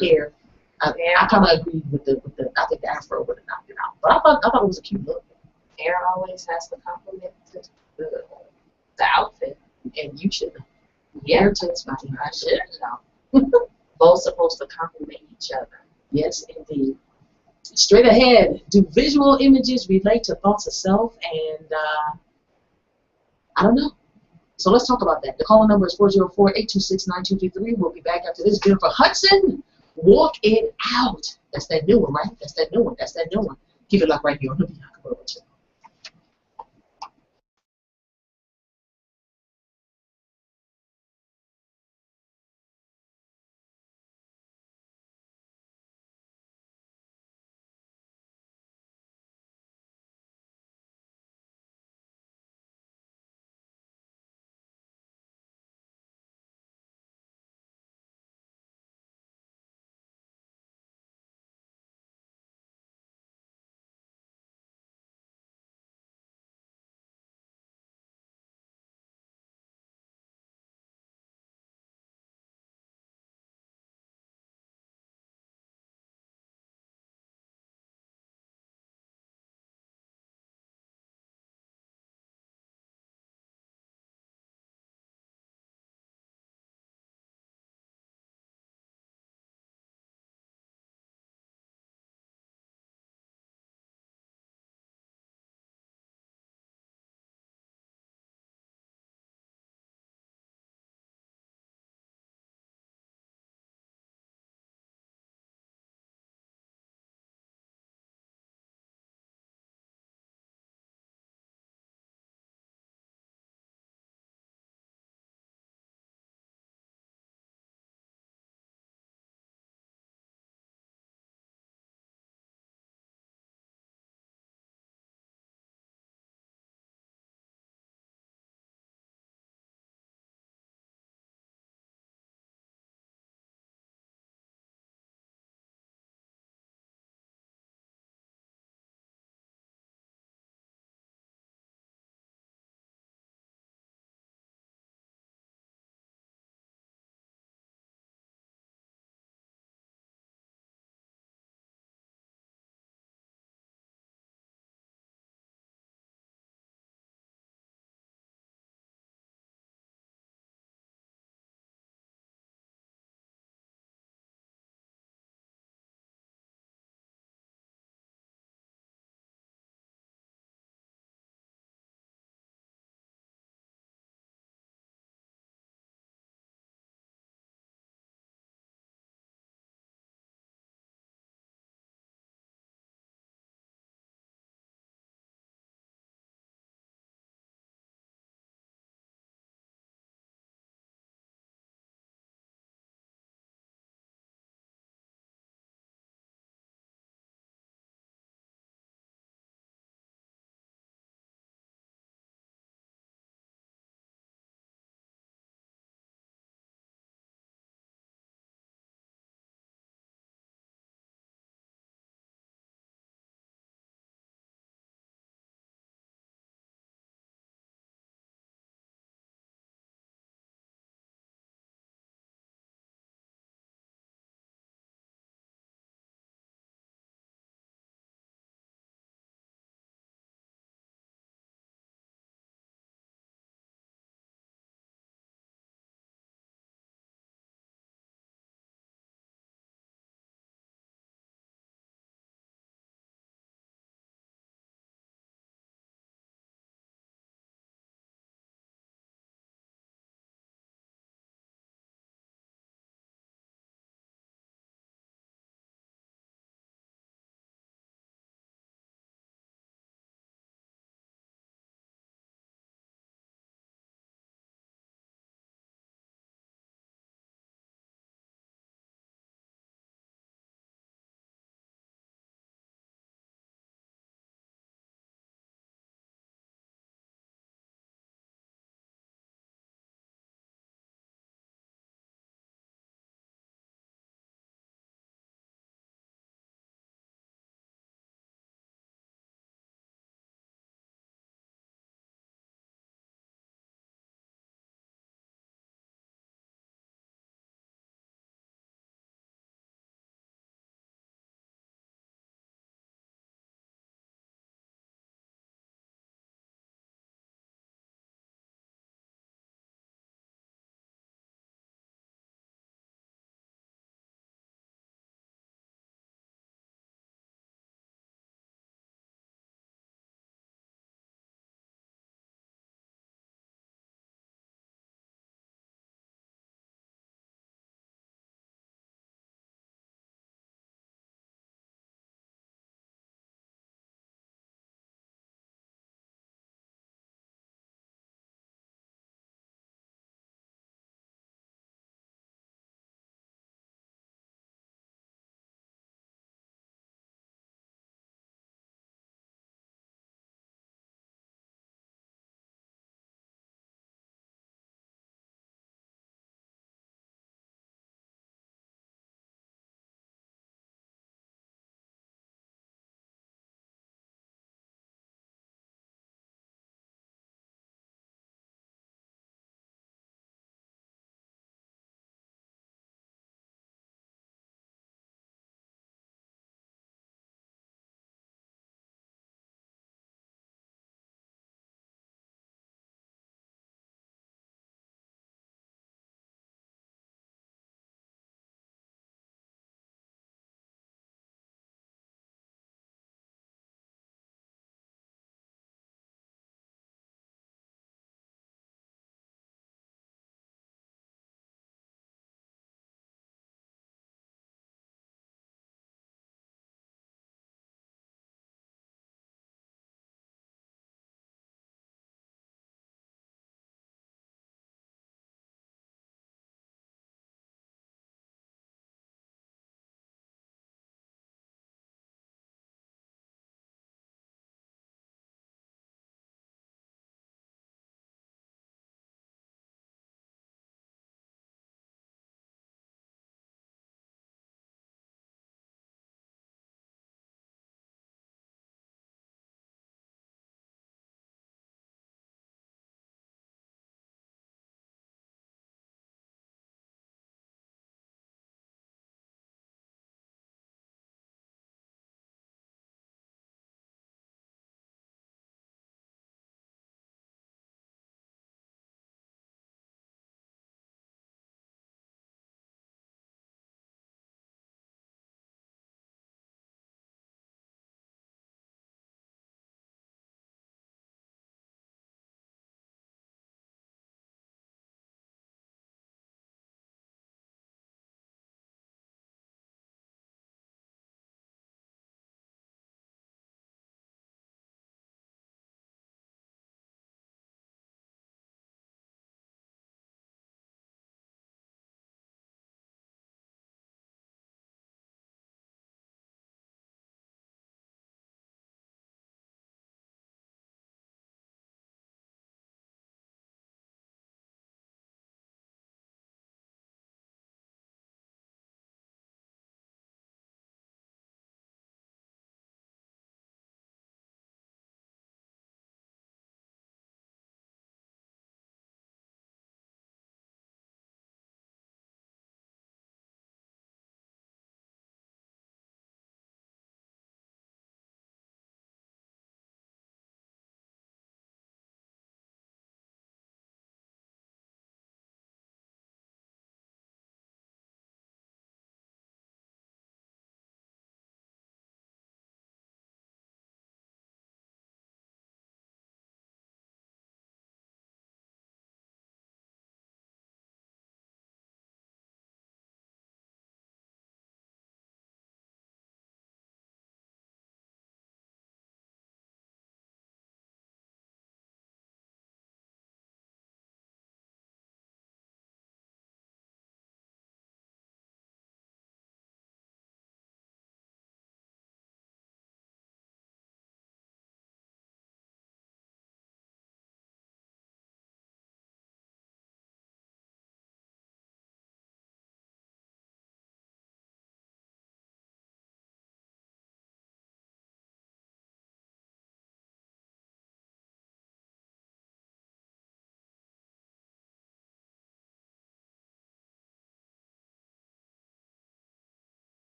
Speaker 1: hair. I kind of agreed with the. I think the afro would have knocked it out, but I thought it was a cute look.
Speaker 2: Hair always has to compliment the outfit,
Speaker 1: And you should know.
Speaker 2: Yeah.
Speaker 1: Hair takes my
Speaker 2: I should know. Both supposed to compliment each other.
Speaker 1: Yes, indeed. Straight ahead, do visual images relate to thoughts of self? And I don't know. So let's talk about that. The call number is 404-826-9233. We'll be back after this. Jennifer Hudson, Walk It Out. That's that new one, right? That's that new one. Keep it locked right here on the Beat.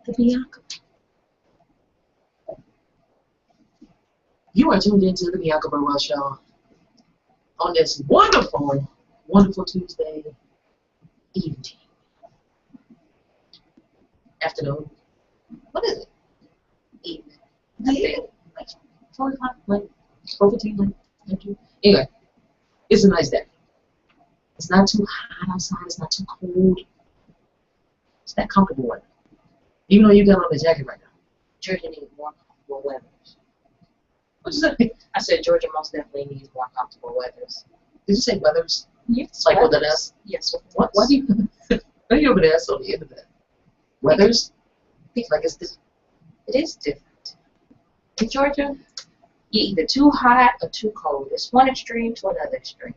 Speaker 1: The Bianca. You are tuned into the Bianca Burwell Show on this wonderful, wonderful Tuesday evening. Afternoon. What is it? Evening. I think like 4 o'clock, like 4:15, like after. Anyway, it's a nice day. It's not too hot outside. It's not too cold. It's that comfortable weather. Even though you got on a jacket right now.
Speaker 2: Georgia needs more comfortable weather.
Speaker 1: What'd you say?
Speaker 2: I said Georgia most definitely needs more comfortable weathers.
Speaker 1: Did you say weathers?
Speaker 2: Yes.
Speaker 1: Like with an S?
Speaker 2: Yes. With
Speaker 1: What? Why do you? Why do you have an S on the end of that? Weathers? Like it's this.
Speaker 2: It is different. In Georgia, you're either too hot or too cold. It's one extreme to another extreme.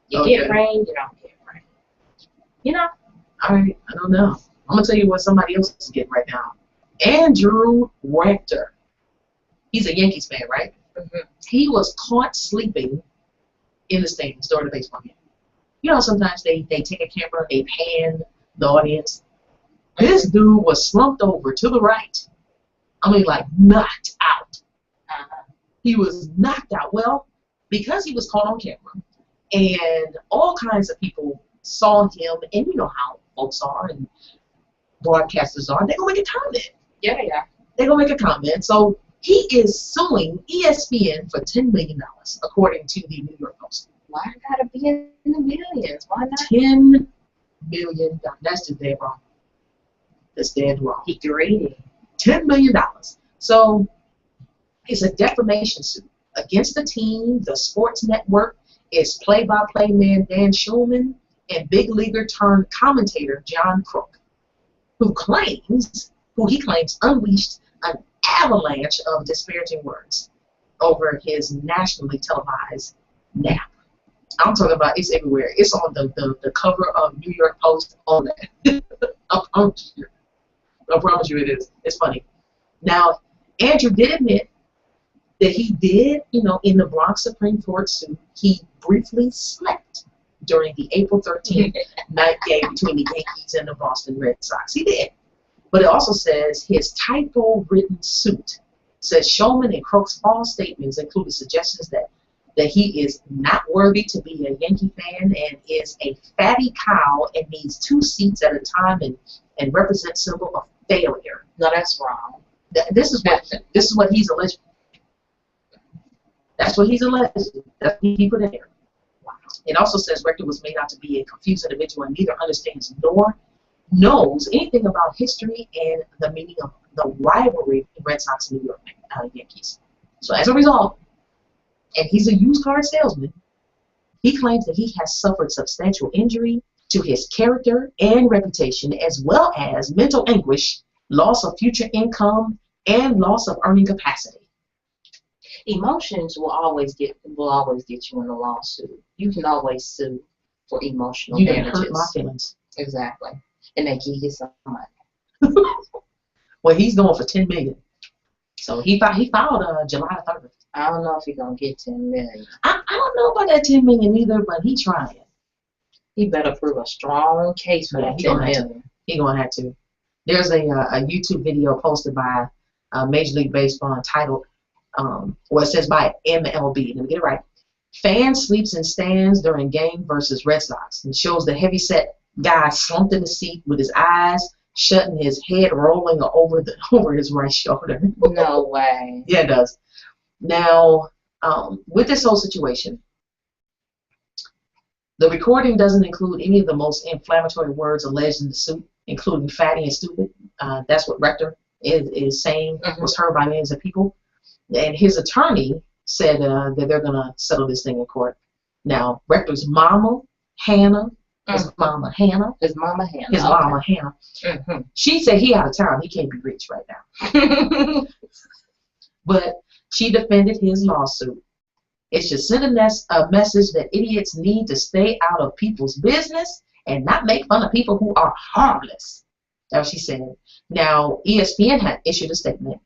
Speaker 2: You
Speaker 1: Okay.
Speaker 2: get rain, you don't get rain. You know?
Speaker 1: All right, I don't know. I'm gonna tell you what somebody else is getting right now. Andrew Rector. He's a Yankees fan, right?
Speaker 2: Mm-hmm.
Speaker 1: He was caught sleeping in the stands during the baseball game. You know, sometimes they take a camera, they pan the audience. This dude was slumped over to the right. I mean, like knocked out. He was knocked out. Well, because he was caught on camera, and all kinds of people saw him, and you know how folks are and broadcasters are, they're going to make a comment.
Speaker 2: Yeah, they are.
Speaker 1: They're going to make a comment. So he is suing ESPN for $10 million, according to the New York Post.
Speaker 2: Why gotta be in the millions? Why not?
Speaker 1: $10 million. That's just dead wrong. That's dead wrong.
Speaker 2: He greedy.
Speaker 1: $10 million. So it's a defamation suit against the team, the sports network. It's play-by-play man Dan Schulman and big leaguer turned commentator John Crook, who he claims unleashed an avalanche of disparaging words over his nationally televised nap. I'm talking about it's everywhere. It's on the cover of New York Post, all that. I promise you it is. It's funny. Now, Andrew did admit that he did, in the Bronx Supreme Court suit, he briefly slept during the April 13th night game between the Yankees and the Boston Red Sox. He did. But it also says his typo-written suit says Shulman and Crook's false statements included suggestions that he is not worthy to be a Yankee fan and is a fatty cow and needs 2 seats at a time and represents symbol of failure.
Speaker 2: No, that's wrong.
Speaker 1: This is what he's alleged. That's what he's alleged. That's what he put in there. Wow. It also says Rector was made out to be a confused individual and neither understands nor knows anything about history and the meaning of the rivalry between Red Sox and New York Yankees. So as a result, and he's a used car salesman, he claims that he has suffered substantial injury to his character and reputation, as well as mental anguish, loss of future income, and loss of earning capacity.
Speaker 2: Emotions will always get you in a lawsuit. You can always sue for emotional
Speaker 1: You
Speaker 2: damages.
Speaker 1: can hurt my feelings.
Speaker 2: Exactly. And they give you some money.
Speaker 1: Well, he's going for $10 million. So he filed July 3rd.
Speaker 2: I don't know if he's gonna get $10 million.
Speaker 1: I don't know about that $10 million either, but he trying.
Speaker 2: He better prove a strong case for that $10 million.
Speaker 1: He gonna have to. There's a YouTube video posted by Major League Baseball entitled, it says by MLB. Let me get it right. Fan sleeps in stands during game versus Red Sox, and shows the heavyset guy slumped in the seat with his eyes shut and his head rolling over his right shoulder.
Speaker 2: No way.
Speaker 1: Yeah, it does. Now, with this whole situation, the recording doesn't include any of the most inflammatory words alleged in the suit, including fatty and stupid. That's what Rector is saying was heard by millions of people. And his attorney said that they're going to settle this thing in court. Now, Rector's mama, Hannah, his mama Hannah.
Speaker 2: His mama Hannah.
Speaker 1: His mama Hannah.
Speaker 2: Mm-hmm.
Speaker 1: She said he out of town. He can't be reached right now. But she defended his lawsuit. It should send a message that idiots need to stay out of people's business and not make fun of people who are harmless. That's what she said. Now, ESPN had issued a statement.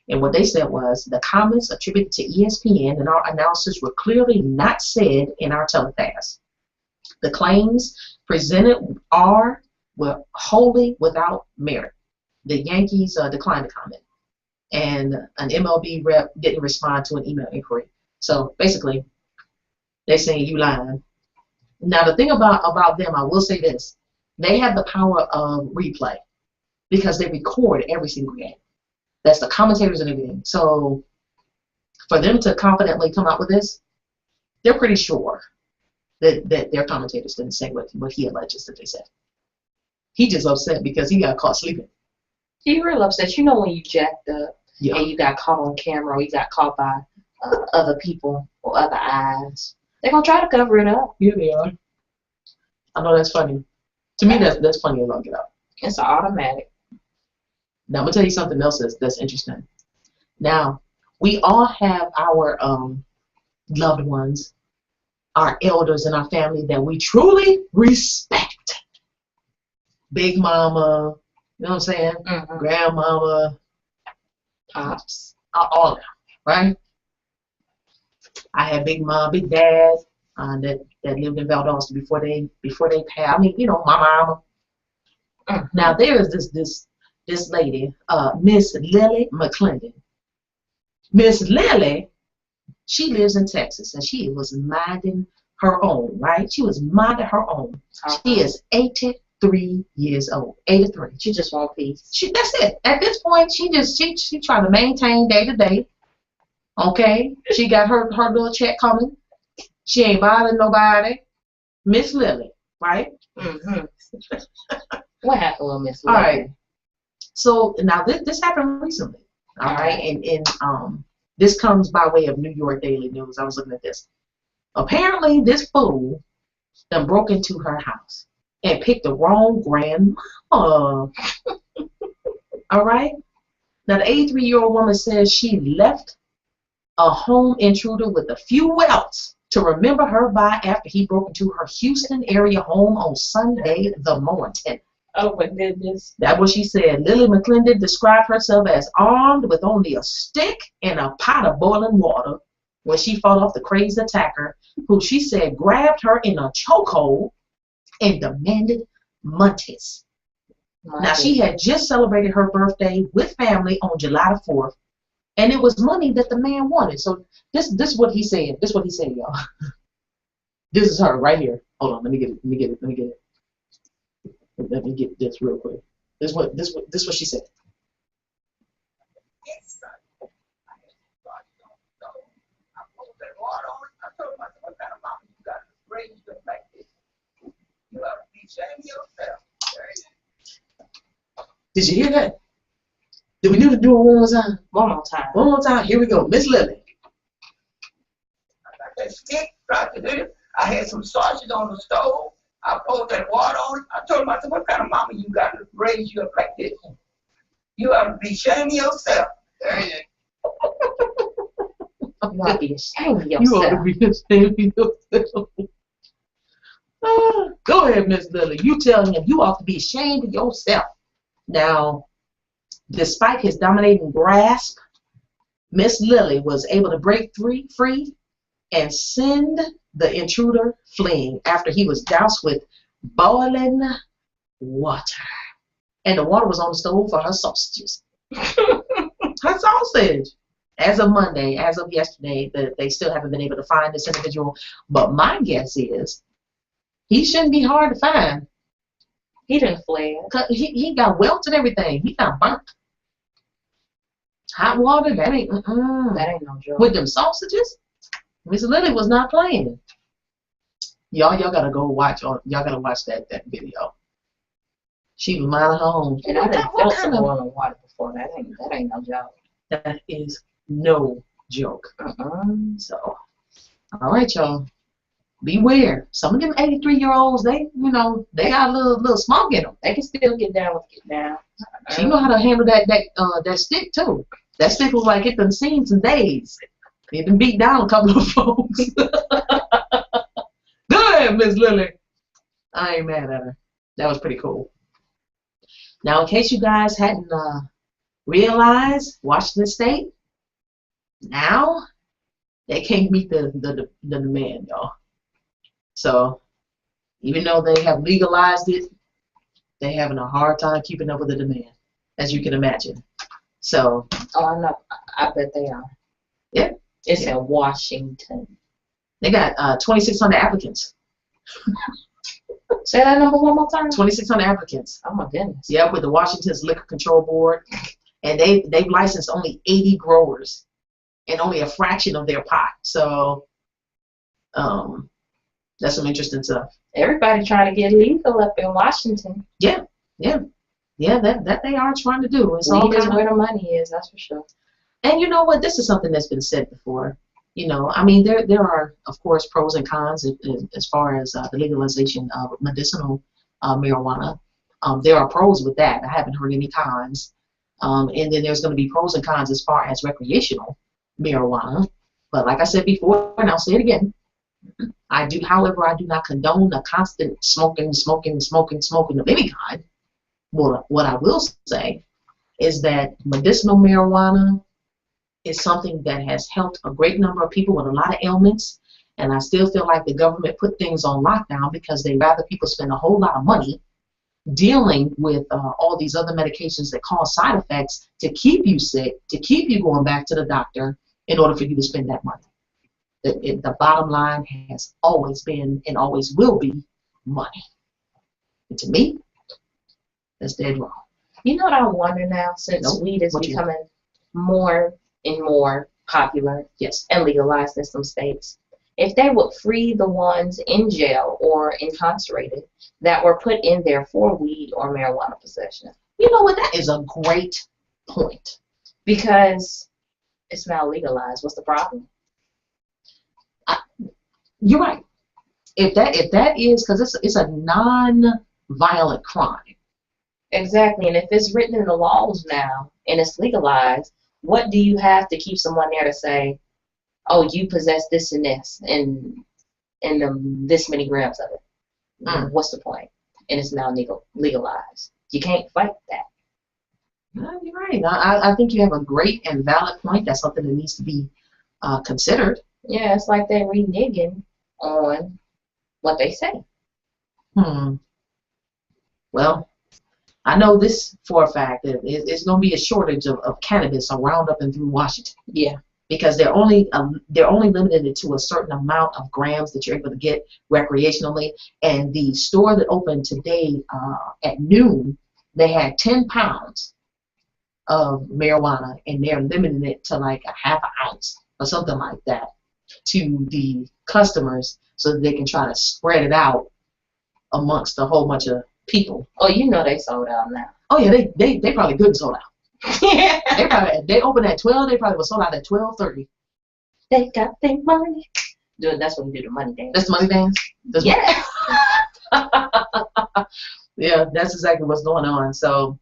Speaker 1: And what they said was, the comments attributed to ESPN and our analysis were clearly not said in our telecast. The claims presented were wholly without merit. The Yankees declined to comment. And an MLB rep didn't respond to an email inquiry. So basically, they're saying you lying. Now the thing about them, I will say this: they have the power of replay because they record every single game. That's the commentators and everything. So for them to confidently come out with this, they're pretty sure that their commentators didn't say what he alleges that they said. He just upset because he got caught sleeping.
Speaker 2: He real upset. You know when you jacked up and you got caught on camera or you got caught by other people or other eyes. They're going to try to cover it up.
Speaker 1: Yeah, they are. I know that's funny. To me, that's funny as all get out.
Speaker 2: It's automatic.
Speaker 1: Now, I'm going to tell you something else that's interesting. Now, we all have our loved ones, our elders in our family that we truly respect. Big mama, you know what I'm saying?
Speaker 2: Mm-hmm.
Speaker 1: Grandmama, pops, all of them, right? I had Big Mom, Big Dad that lived in Valdosta before they passed. I mean, you know, my mama.
Speaker 2: Mm-hmm.
Speaker 1: Now there is this lady, Miss Lily McClendon. Miss Lily, she lives in Texas, and she was minding her own, right? She was minding her own. She is 83 years old. 83.
Speaker 2: She just want peace.
Speaker 1: That's it. At this point, she trying to maintain day to day. Okay, she got her little check coming. She ain't bothering nobody. Miss Lily, right?
Speaker 2: Mm-hmm. What happened with Miss Lily?
Speaker 1: All right. So now this happened recently. All right, and this comes by way of New York Daily News. I was looking at this. Apparently, this fool done broke into her house and picked the wrong grandma. All right. Now the 83-year-old woman says she left a home intruder with a few welts to remember her by after he broke into her Houston area home on Sunday the morning.
Speaker 2: Oh my goodness.
Speaker 1: That's what she said. Lily McClendon described herself as armed with only a stick and a pot of boiling water when she fought off the crazy attacker, who she said grabbed her in a chokehold and demanded money. Now she had just celebrated her birthday with family on July the 4th. And it was money that the man wanted. So this is what he said. This is what he said, y'all. This is her right here. Hold on, let me get it. Let me get this real quick. This is what she said. Did you hear that? Do we need to do it one more time?
Speaker 2: One more time.
Speaker 1: One more time. Here we go. Miss Lily.
Speaker 7: I got that stick, dropped it in. I had some sausage on the stove. I poured that water on it. I told him, I said, what kind of mama you got to raise you up like this? You ought to be ashamed of yourself. There you
Speaker 2: You ought to be ashamed of yourself.
Speaker 1: You ought to be ashamed of yourself. Go ahead, Miss Lily. You tell him you ought to be ashamed of yourself. Now, despite his dominating grasp, Miss Lily was able to break free and send the intruder fleeing after he was doused with boiling water. And the water was on the stove for her sausages. Her sausage. As of Monday, as of yesterday, they still haven't been able to find this individual. But my guess is he shouldn't be hard to find.
Speaker 2: He didn't fled.
Speaker 1: He got welts and everything. He got burnt. Hot water, that ain't
Speaker 2: no joke.
Speaker 1: With them sausages, Miss Lily was not playing. Y'all gotta go watch. Y'all gotta watch that video. She was minding her own.
Speaker 2: And I done felt some boiling water before. That ain't no joke.
Speaker 1: That is no joke. So, all right, y'all. beware. Some of them 83-year-olds, they got a little smoke in them.
Speaker 2: They can still get down with get down.
Speaker 1: She know how to handle that stick too. That stick was like it done seen some days. It done beat down a couple of folks. Go ahead, Miss Lily. I ain't mad at her. That was pretty cool. Now, in case you guys hadn't realized, Washington State, now they can't meet the demand, y'all. So, even though they have legalized it, they're having a hard time keeping up with the demand, as you can imagine. So.
Speaker 2: Oh, I know. I bet they are.
Speaker 1: Yeah.
Speaker 2: It's in Washington.
Speaker 1: They got 2,600 applicants.
Speaker 2: Say that number one more time.
Speaker 1: 2,600 applicants.
Speaker 2: Oh my goodness.
Speaker 1: Yeah, with the Washington's Liquor Control Board, and they've licensed only 80 growers, and only a fraction of their pot. So, that's some interesting stuff.
Speaker 2: Everybody trying to get legal up in Washington.
Speaker 1: Yeah, that they are trying to do. It's all
Speaker 2: Weed is where the money is, that's for sure.
Speaker 1: And you know what? This is something that's been said before. I mean, there are, of course, pros and cons as far as the legalization of medicinal marijuana. There are pros with that. I haven't heard any cons. And then there's going to be pros and cons as far as recreational marijuana. But like I said before, and I'll say it again, however, I do not condone a constant smoking of any kind. What I will say is that medicinal marijuana is something that has helped a great number of people with a lot of ailments, and I still feel like the government put things on lockdown because they'd rather people spend a whole lot of money dealing with all these other medications that cause side effects to keep you sick, to keep you going back to the doctor in order for you to spend that money. The bottom line has always been and always will be money. And to me, that's dead wrong.
Speaker 2: You know what I wonder now, since weed is becoming more and more popular,
Speaker 1: yes,
Speaker 2: and legalized in some states, if they would free the ones in jail or incarcerated that were put in there for weed or marijuana possession.
Speaker 1: You know what? That is a great point.
Speaker 2: Because it's now legalized. What's the problem?
Speaker 1: You're right. If that is, because it's a non-violent crime.
Speaker 2: Exactly, and if it's written in the laws now and it's legalized, what do you have to keep someone there to say, oh, you possess this and this and this many grams of it? What's the point? And it's now legalized. You can't fight that.
Speaker 1: No, you're right. I think you have a great and valid point. That's something that needs to be considered.
Speaker 2: Yeah, it's like they're reneging on what they say.
Speaker 1: Well, I know this for a fact that it's going to be a shortage of cannabis around up and through Washington.
Speaker 2: Yeah.
Speaker 1: Because they're only limited to a certain amount of grams that you're able to get recreationally. And the store that opened today at noon, they had 10 pounds of marijuana, and they're limiting it to like a half an ounce or something like that to the customers so that they can try to spread it out amongst a whole bunch of people.
Speaker 2: Oh, you know they sold out now.
Speaker 1: Oh yeah, they probably good and sold out.
Speaker 2: Yeah.
Speaker 1: They opened at 12. They probably was sold out at 12:30.
Speaker 2: They got their money. Dude, that's when you do the money dance.
Speaker 1: That's the money dance.
Speaker 2: Yeah.
Speaker 1: Yeah, that's exactly what's going on. So,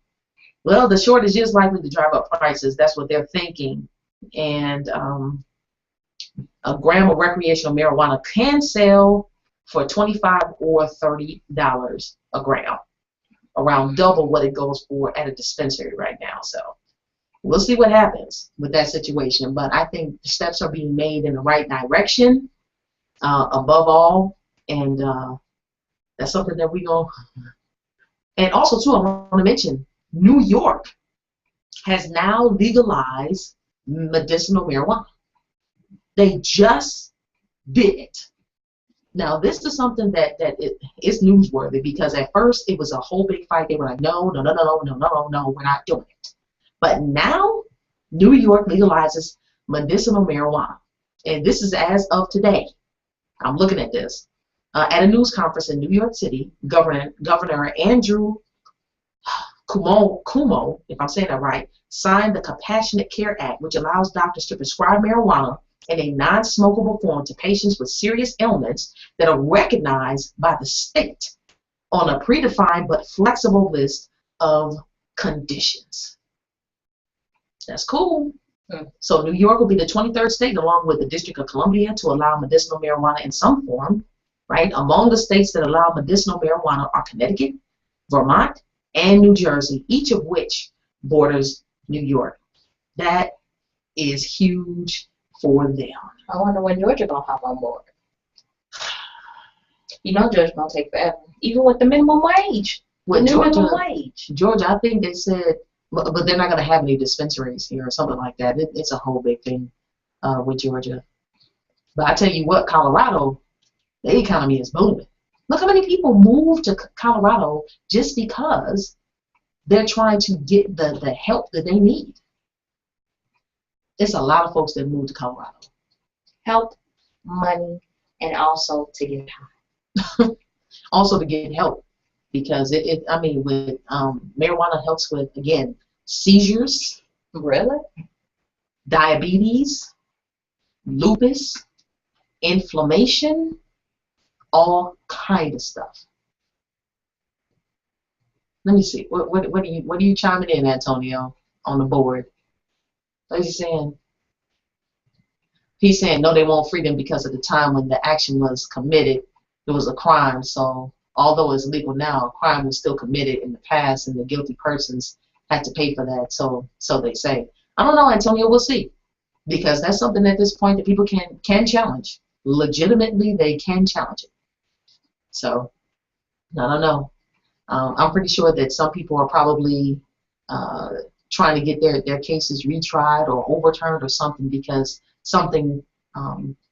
Speaker 1: well, the shortage is likely to drive up prices. That's what they're thinking. And a gram of recreational marijuana can sell for $25 or $30 a gram, around double what it goes for at a dispensary right now. So we'll see what happens with that situation. But I think the steps are being made in the right direction, above all, and that's something that we go. And also, too, I want to mention, New York has now legalized medicinal marijuana. They just did it. Now, this is something that is newsworthy, because at first it was a whole big fight. They were like, no, we're not doing it. But now, New York legalizes medicinal marijuana. And this is as of today. I'm looking at this. At a news conference in New York City, Governor Andrew Cuomo, if I'm saying that right, signed the Compassionate Care Act, which allows doctors to prescribe marijuana in a non-smokable form to patients with serious ailments that are recognized by the state on a predefined but flexible list of conditions. That's cool. So New York will be the 23rd state, along with the District of Columbia, to allow medicinal marijuana in some form, right? Among the states that allow medicinal marijuana are Connecticut, Vermont, and New Jersey, each of which borders New York. That is huge for them.
Speaker 2: I wonder when Georgia gonna hop on board. You know Georgia gonna take forever, even with the minimum wage.
Speaker 1: With
Speaker 2: minimum wage.
Speaker 1: Georgia, I think they said, but they're not going to have any dispensaries here or something like that. It's a whole big thing with Georgia. But I tell you what, Colorado, the economy is booming. Look how many people move to Colorado just because they're trying to get the help that they need. It's a lot of folks that move to Colorado.
Speaker 2: Help, money, and also to get high.
Speaker 1: Also to get help. Because with marijuana helps with, again, seizures.
Speaker 2: Really?
Speaker 1: Diabetes, lupus, inflammation, all kind of stuff. Let me see. What are you chiming in, Antonio, on the board? What is he saying? He's saying no, they won't free them because at the time when the action was committed, it was a crime. So although it's legal now, a crime was still committed in the past, and the guilty persons had to pay for that. So they say. I don't know, Antonio. We'll see, because that's something at this point that people can challenge. Legitimately, they can challenge it. So I don't know. I'm pretty sure that some people are probably trying to get their cases retried or overturned or something, because something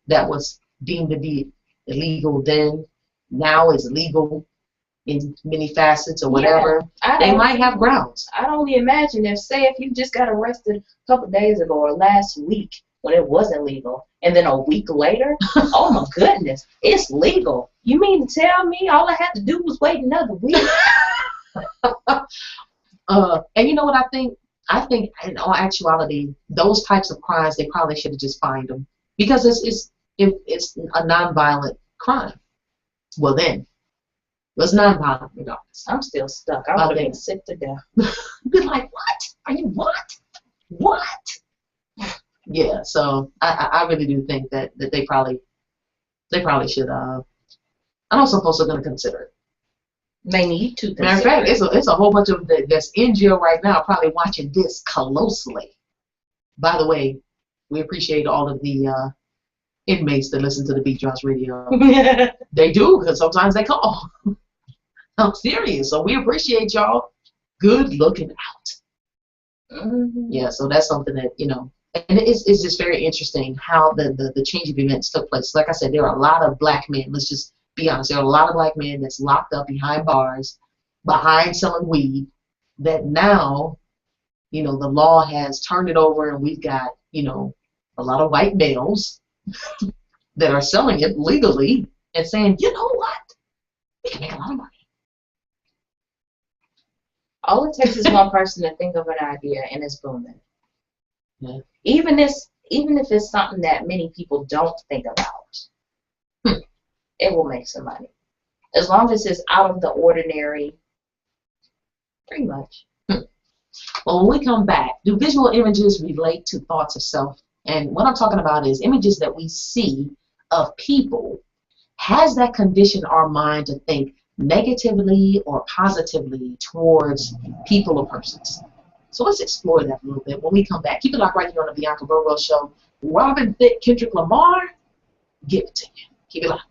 Speaker 1: that was deemed to be illegal then now is legal in many facets or whatever.
Speaker 2: Yeah,
Speaker 1: they might have grounds.
Speaker 2: I'd only imagine if you just got arrested a couple days ago or last week when it wasn't legal, and then a week later, oh my goodness, it's legal. You mean to tell me all I had to do was wait another week?
Speaker 1: And you know what I think? I think in all actuality, those types of crimes, they probably should have just fined them, because it's a nonviolent crime. Well then, it's nonviolent regardless.
Speaker 2: I'm still stuck. I would have been sick to death.
Speaker 1: Be like, what? Are you what? What? Yeah. So I really do think that they probably should. I know some folks are going to consider it.
Speaker 2: They need to consider.
Speaker 1: Matter of fact, it's a whole bunch of them that's in jail right now, probably watching this closely. By the way, we appreciate all of the inmates that listen to the Beat Drops Radio. They do, because sometimes they call. I'm serious. So we appreciate y'all. Good looking out.
Speaker 2: Mm-hmm.
Speaker 1: Yeah, so that's something that, and it's just very interesting how the change of events took place. Like I said, there are a lot of black men. Let's just be honest. There are a lot of black men that's locked up behind bars, behind selling weed, that now, the law has turned it over, and we've got, a lot of white males that are selling it legally and saying, you know what? We can make a lot of money.
Speaker 2: All it takes is one person to think of an idea, and it's booming.
Speaker 1: Yeah.
Speaker 2: Even if it's something that many people don't think about, it will make some money. As long as it's out of the ordinary, pretty much.
Speaker 1: Well, when we come back, do visual images relate to thoughts of self? And what I'm talking about is images that we see of people. Has that conditioned our mind to think negatively or positively towards people or persons? So let's explore that a little bit when we come back. Keep it locked right here on the Bianca Burwell Show. Robin Thicke, Kendrick Lamar, give it to you. Keep it locked.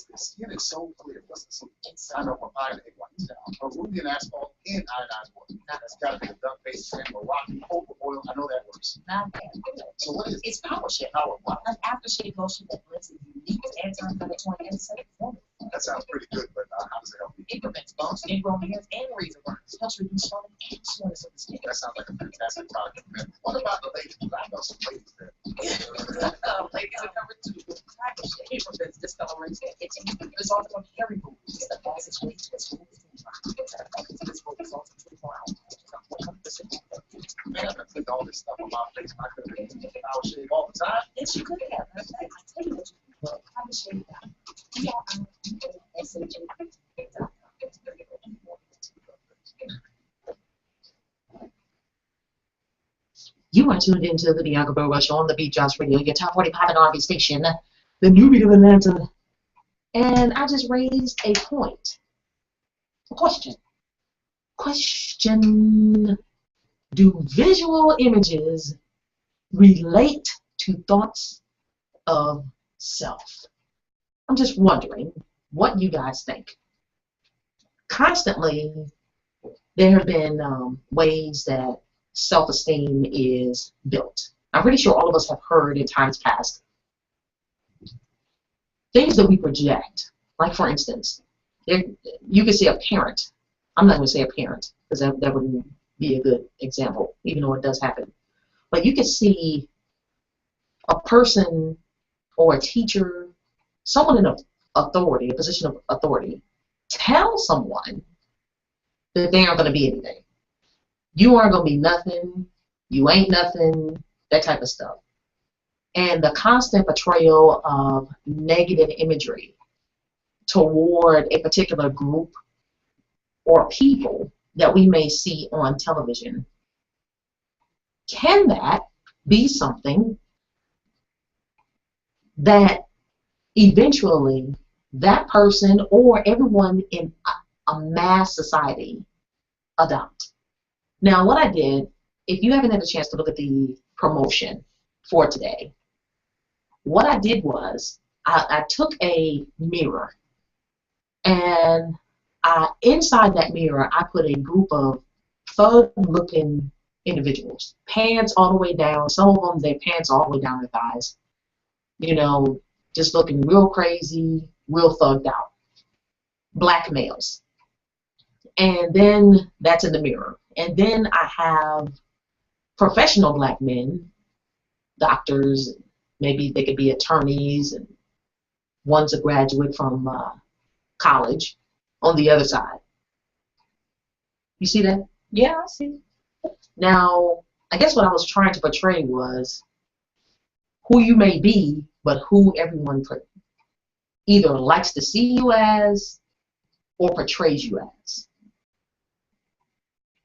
Speaker 6: The skin is so clear. It doesn't seem. I know from mine it was. Peruvian asphalt in iodized water. That's got to be a duck-based sand or rocky cocoa oil. I know that works.
Speaker 5: Not bad.
Speaker 6: So what is it?
Speaker 5: It's Power Shave.
Speaker 6: Power what?
Speaker 5: An aftershave lotion that blends a unique anti-inflammatory insect formula.
Speaker 6: That sounds pretty good, but how does it help you?
Speaker 5: It prevents bumps, ingrown hairs, and razor burns. Helps reduce swelling and soreness of the skin.
Speaker 6: That sounds like a fantastic product. What about the ladies? I know some ladies there.
Speaker 5: Ladies are covered too. Power Shave prevents discoloration. It's also on hair removal. It's the fastest way to smooth skin. This book is also 24 hours. 100%.
Speaker 6: Man, I've been putting all this stuff on my face. I could have been Power Shave all the time.
Speaker 5: Yes, you could have. I tell you what you can do. Power Shave.
Speaker 1: You are tuned into the Bianca Burwell Show on the Beat Drops Radio, your top 45 and R&B station, the new beat of Atlanta. And I just raised a point. A question. Do visual images relate to thoughts of self? I'm just wondering what you guys think. Constantly, there have been ways that self-esteem is built. I'm pretty sure all of us have heard in times past things that we project. Like, for instance, you could see a parent. I'm not going to say a parent because that wouldn't be a good example, even though it does happen. But you could see a person or a teacher, someone in authority, a position of authority, tell someone that they aren't going to be anything. You aren't going to be nothing. You ain't nothing. That type of stuff. And the constant portrayal of negative imagery toward a particular group or people that we may see on television. Can that be something that eventually that person or everyone in a mass society adopt? Now, what I did, if you haven't had a chance to look at the promotion for today, what I did was I took a mirror, and inside that mirror I put a group of thug-looking individuals, pants all the way down. Some of them, their pants all the way down their thighs. You know, just looking real crazy, real thugged out. Black males. And then that's in the mirror. And then I have professional black men, doctors, maybe they could be attorneys, and one's a graduate from college on the other side. You see that?
Speaker 2: Yeah, I see.
Speaker 1: Now, I guess what I was trying to portray was who you may be, but who everyone either likes to see you as or portrays you as.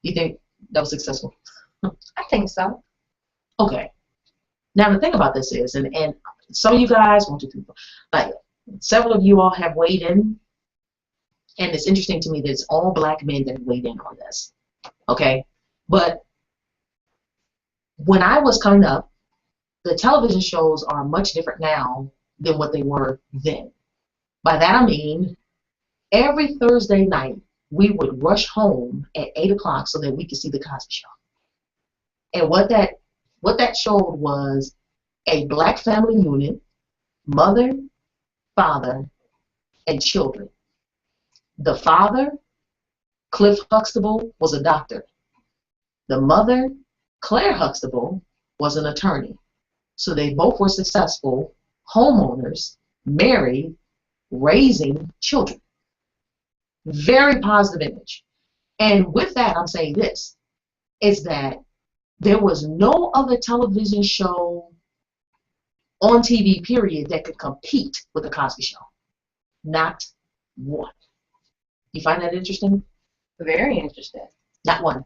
Speaker 1: You think that was successful?
Speaker 2: I think so.
Speaker 1: Okay. Now the thing about this is, and some of you guys, like several of you all have weighed in, and it's interesting to me that it's all black men that weighed in on this. Okay, but when I was coming up, the television shows are much different now than what they were then. By that I mean, every Thursday night we would rush home at 8 o'clock so that we could see the Cosby Show. And what that showed was a black family unit, mother, father, and children. The father, Cliff Huxtable, was a doctor. The mother, Claire Huxtable, was an attorney. So they both were successful homeowners, married, raising children. Very positive image. And with that, I'm saying this, is that there was no other television show on TV, period, that could compete with The Cosby Show. Not one. You find that interesting?
Speaker 2: Very interesting.
Speaker 1: Not one.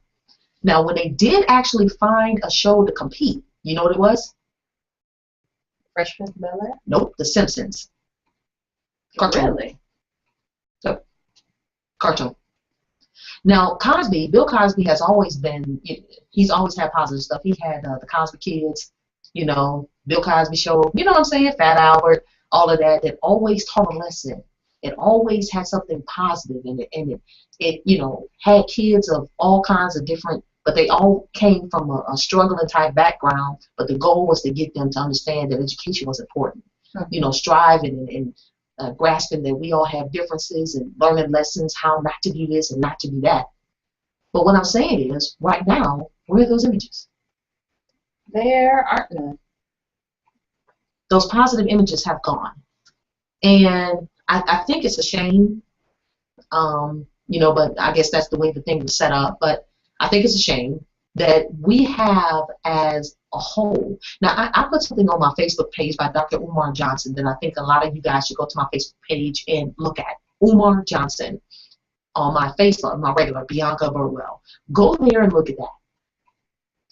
Speaker 1: Now, when they did actually find a show to compete, you know what it was?
Speaker 2: Fresh Prince of Bel-Air?
Speaker 1: Nope, The Simpsons. Cartoon.
Speaker 2: Really?
Speaker 1: So, cartoon. Now, Bill Cosby has always been, he's always had positive stuff. He had the Cosby Kids, Bill Cosby Show, you know what I'm saying, Fat Albert, all of that. That always taught a lesson. It always had something positive in it, and it had kids of all kinds of different, but they all came from a struggling type background. But the goal was to get them to understand that education was important. Striving and grasping that we all have differences and learning lessons, how not to do this and not to do that. But what I'm saying is, right now, where are those images?
Speaker 2: There aren't none.
Speaker 1: Those positive images have gone. And I think it's a shame, but I guess that's the way the thing was set up. But I think it's a shame that we have as a whole. Now, I put something on my Facebook page by Dr. Umar Johnson that I think a lot of you guys should go to my Facebook page and look at. Umar Johnson on my Facebook, my regular, Bianca Burwell. Go there and look at that.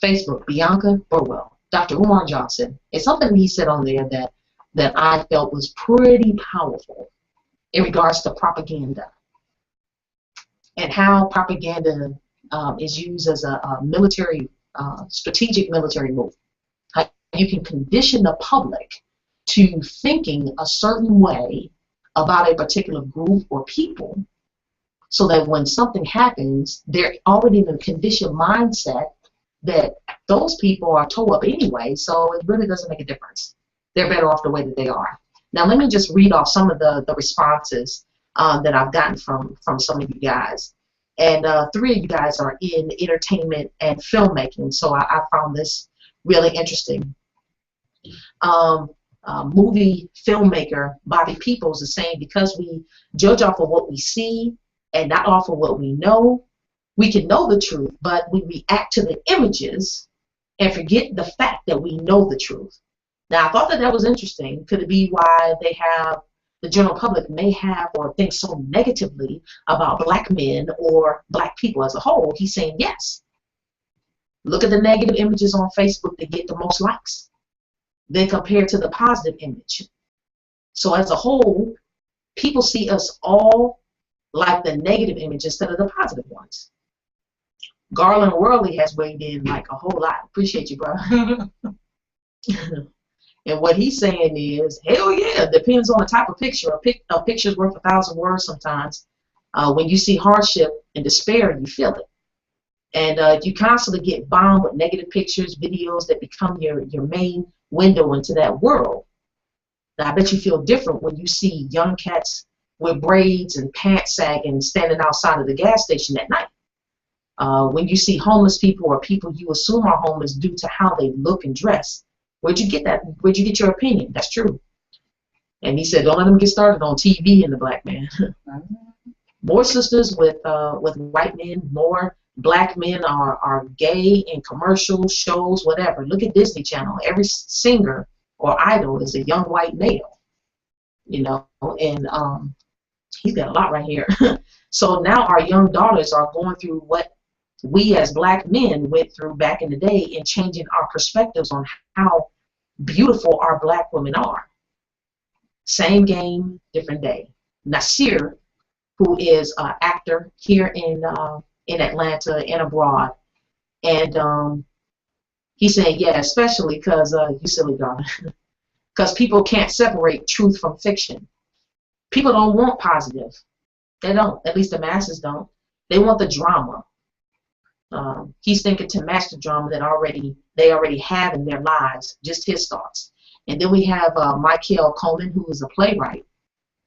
Speaker 1: Facebook, Bianca Burwell. Dr. Umar Johnson. It's something he said on there that I felt was pretty powerful in regards to propaganda and how propaganda is used as a military, strategic military move. How you can condition the public to thinking a certain way about a particular group or people so that when something happens, they're already in a conditioned mindset that those people are towed up anyway, so it really doesn't make a difference. They're better off the way that they are. Now, let me just read off some of the responses that I've gotten from some of you guys. And 3 of you guys are in entertainment and filmmaking, so I found this really interesting. Movie filmmaker Bobby Peoples is saying, because we judge off of what we see and not off of what we know, we can know the truth, but we react to the images and forget the fact that we know the truth. Now, I thought that was interesting. Could it be why the general public may have or think so negatively about black men or black people as a whole? He's saying yes. Look at the negative images on Facebook that get the most likes, then compared to the positive image. So as a whole, people see us all like the negative image instead of the positive ones. Garland Worley has weighed in like a whole lot. Appreciate you, bro. And what he's saying is, hell yeah, depends on the type of picture. A picture's worth 1,000 words sometimes. When you see hardship and despair, you feel it. And you constantly get bombed with negative pictures, videos that become your main window into that world. Now, I bet you feel different when you see young cats with braids and pants sagging standing outside of the gas station at night. When you see homeless people or people you assume are homeless due to how they look and dress. Where'd you get that? Where'd you get your opinion? That's true. And he said, don't let them get started on TV and the black man. More sisters with white men, more black men are gay in commercials, shows, whatever. Look at Disney Channel. Every singer or idol is a young white male, and he's got a lot right here. So now our young daughters are going through what we as black men went through back in the day and changing our perspectives on how beautiful our black women are. Same game, different day. Nasir, who is an actor here in Atlanta and abroad, and he's saying, yeah, especially because, you silly darling, because people can't separate truth from fiction. People don't want positive. They don't. At least the masses don't. They want the drama. He's thinking to match the drama that they already have in their lives, just his thoughts. And then we have Michael Coleman, who is a playwright,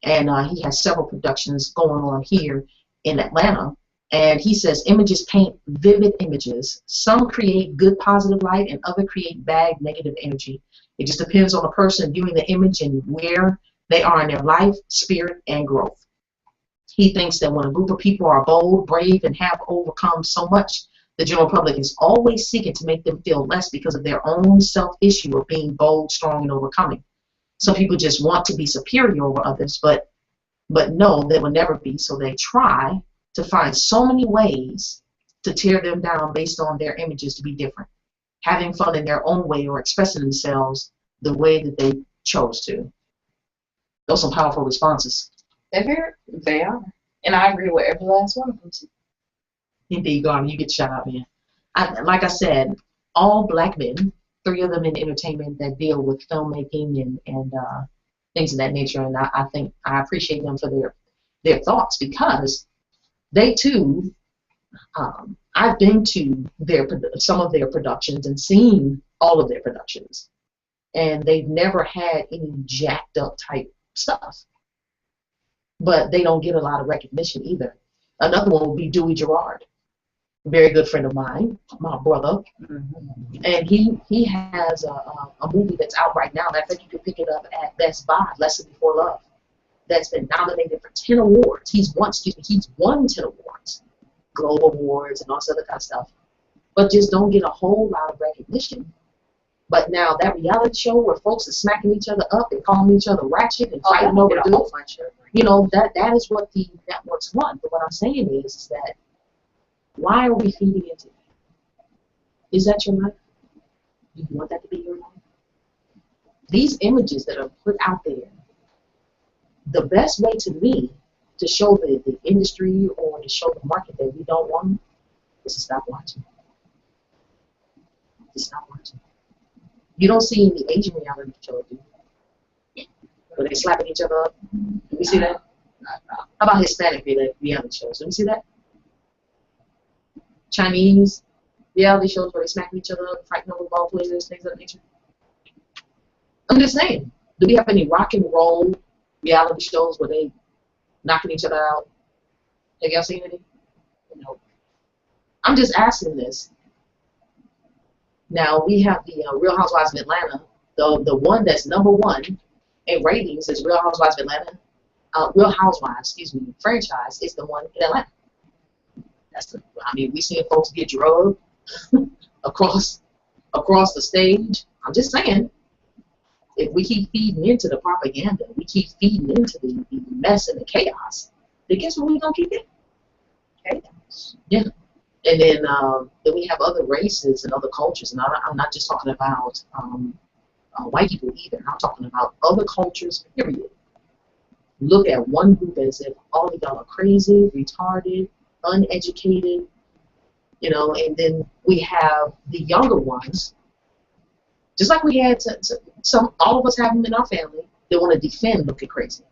Speaker 1: and he has several productions going on here in Atlanta. And he says images paint vivid images. Some create good positive light and others create bad negative energy. It just depends on the person viewing the image and where they are in their life, spirit, and growth. He thinks that when a group of people are bold, brave, and have overcome so much, the general public is always seeking to make them feel less because of their own self-issue of being bold, strong, and overcoming. Some people just want to be superior over others, but no, they will never be, so they try to find so many ways to tear them down based on their images to be different, having fun in their own way or expressing themselves the way that they chose to. Those are some powerful responses.
Speaker 2: They are. And I agree with every last one of them too.
Speaker 1: Indeed, Garner, you get shot out, man. Like I said, all black men, 3 of them in entertainment that deal with filmmaking and things of that nature, and I think I appreciate them for their thoughts because they too. I've been to some of their productions and seen all of their productions, and they've never had any jacked up type stuff. But they don't get a lot of recognition either. Another one would be Dewey Gerard, a very good friend of mine, my brother, and he has a movie that's out right now. I think you can pick it up at Best Buy, Lesson Before Love, that's been nominated for 10 awards. He's won 10 awards, Globe Awards and all this other kind of stuff, but just don't get a whole lot of recognition. But now that reality show where folks are smacking each other up and calling each other ratchet and fighting over dudes, that is what the networks want. But what I'm saying is that why are we feeding into it? Is that your life? Do you want that to be your life? These images that are put out there, the best way to me to show the industry or to show the market that we don't want them is to stop watching. To stop watching. You don't see any Asian reality shows, do you? Where they slapping each other up. Do we see that? How about Hispanic reality shows? Do we see that? Chinese reality shows where they smacking each other up, fighting over ball players, things of that nature. I'm just saying. Do we have any rock and roll reality shows where they knocking each other out? Have y'all seen any? No. I'm just asking this. Now, we have the Real Housewives of Atlanta. The one that's #1 in ratings is Real Housewives of Atlanta. Real Housewives, franchise is the one in Atlanta. We seeing folks get drugged across the stage. I'm just saying, if we keep feeding into the propaganda, we keep feeding into the mess and the chaos, then guess what we're going to keep getting? Chaos. Yeah. And then we have other races and other cultures, and I'm not just talking about white people either. I'm talking about other cultures, period. Look at one group as if all of y'all are crazy, retarded, uneducated, and then we have the younger ones, just like we had all of us have them in our family. They want to defend looking crazy.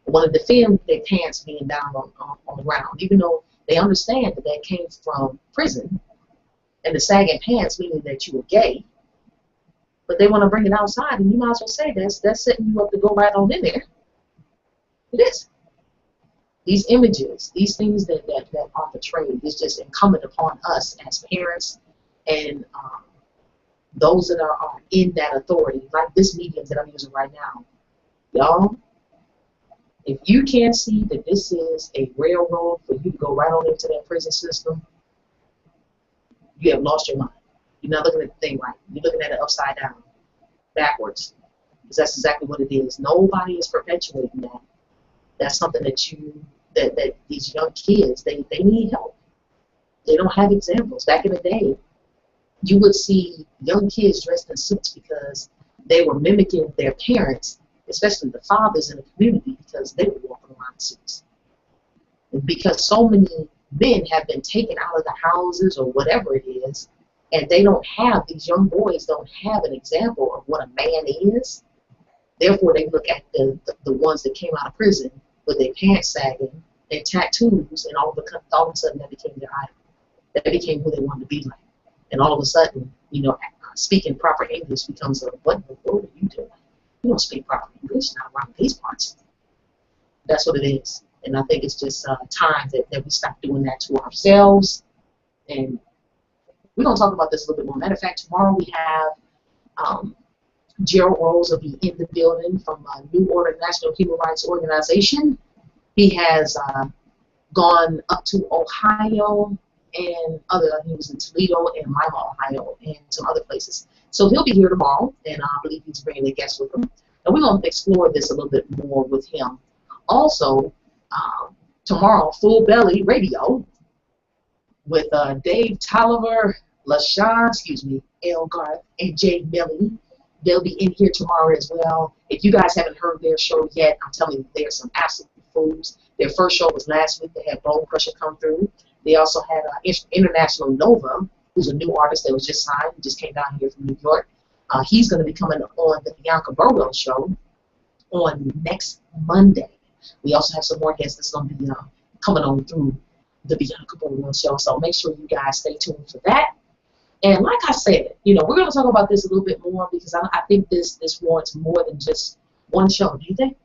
Speaker 1: They want to defend their pants being down on the ground, even though they understand that came from prison, and the sagging pants meaning that you were gay. But they want to bring it outside, and you might as well say that's setting you up to go right on in there. It is. These images, these things that are portrayed, is just incumbent upon us as parents and those that are in that authority, like this medium that I'm using right now. Y'all, if you can't see that this is a railroad for you to go right on into that prison system, you have lost your mind. You're not looking at the thing right. You're looking at it upside down, backwards, because that's exactly what it is. Nobody is perpetuating that. That's something that these young kids, they need help. They don't have examples. Back in the day, you would see young kids dressed in suits because they were mimicking their parents, especially the fathers in the community, because they were walking around in suits. And because so many men have been taken out of the houses or whatever it is, and these young boys don't have an example of what a man is. Therefore, they look at the ones that came out of prison with their pants sagging and tattoos, and all of a sudden that became their idol. That became who they wanted to be like. And all of a sudden, speaking proper English becomes what in the world are you doing? You don't speak proper English, not around these parts. That's what it is. And I think it's just time that we stop doing that to ourselves. And we're going to talk about this a little bit more. Matter of fact, tomorrow we have Gerald Rose will be in the building from New Order National Human Rights Organization. He has gone up to Ohio and he was in Toledo and Lima, Ohio, and some other places. So he'll be here tomorrow, and I believe he's bringing a guest with him. And we're going to explore this a little bit more with him. Also, tomorrow, Full Belly Radio with Dave Tolliver, LaShawn, El Garth, and Jay Millie. They'll be in here tomorrow as well. If you guys haven't heard their show yet, I'm telling you, they're some absolute fools. Their first show was last week. They had Bone Crusher come through. They also had International Nova, who's a new artist that was just signed, just came down here from New York. He's going to be coming on the Bianca Burwell show on next Monday. We also have some more guests that's going to be coming on through the Bianca Burwell show. So make sure you guys stay tuned for that. And like I said, you know, we're going to talk about this a little bit more because I think this warrants more than just one show. Do you think?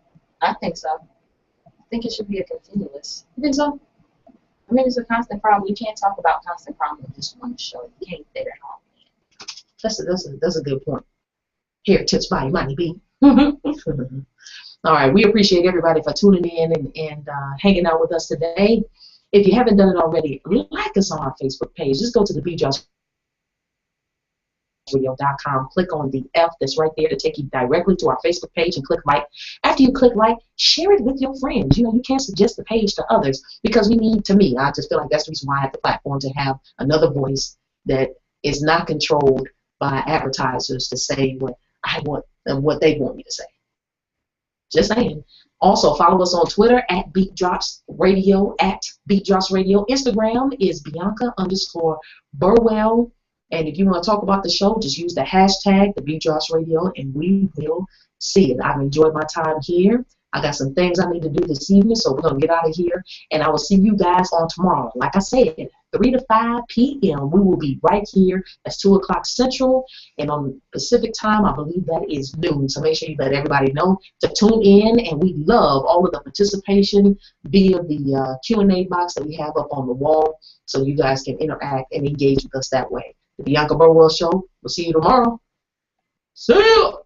Speaker 2: I think so. I think it should be a continuous.
Speaker 1: You think so?
Speaker 2: I mean, it's a constant problem. You can't talk about constant problem with just one show. You can't stay at home.
Speaker 1: That's a good point. Here, tips by Money B. All right, we appreciate everybody for tuning in and hanging out with us today. If you haven't done it already, like us on our Facebook page. Just go to TheBeatDropsRadio.com. Click on the F that's right there to take you directly to our Facebook page and click like. After you click like, share it with your friends. You know, you can't suggest the page to others because I just feel like that's the reason why I have the platform to have another voice that is not controlled by advertisers to say what I want and what they want me to say. Just saying. Also, follow us on Twitter at BeatDropsRadio, at BeatDropsRadio. Instagram is Bianca_Burwell. And if you want to talk about the show, just use the hashtag, TheBeatDropsRadio, and we will see it. I've enjoyed my time here. I got some things I need to do this evening, so we're going to get out of here. And I will see you guys on tomorrow. Like I said, 3 to 5 p.m. We will be right here. That's 2 o'clock Central. And on Pacific time, I believe that is noon. So make sure you let everybody know to tune in. And we love all of the participation via the Q&A box that we have up on the wall so you guys can interact and engage with us that way. The Bianca Burwell Show. We'll see you tomorrow. See ya!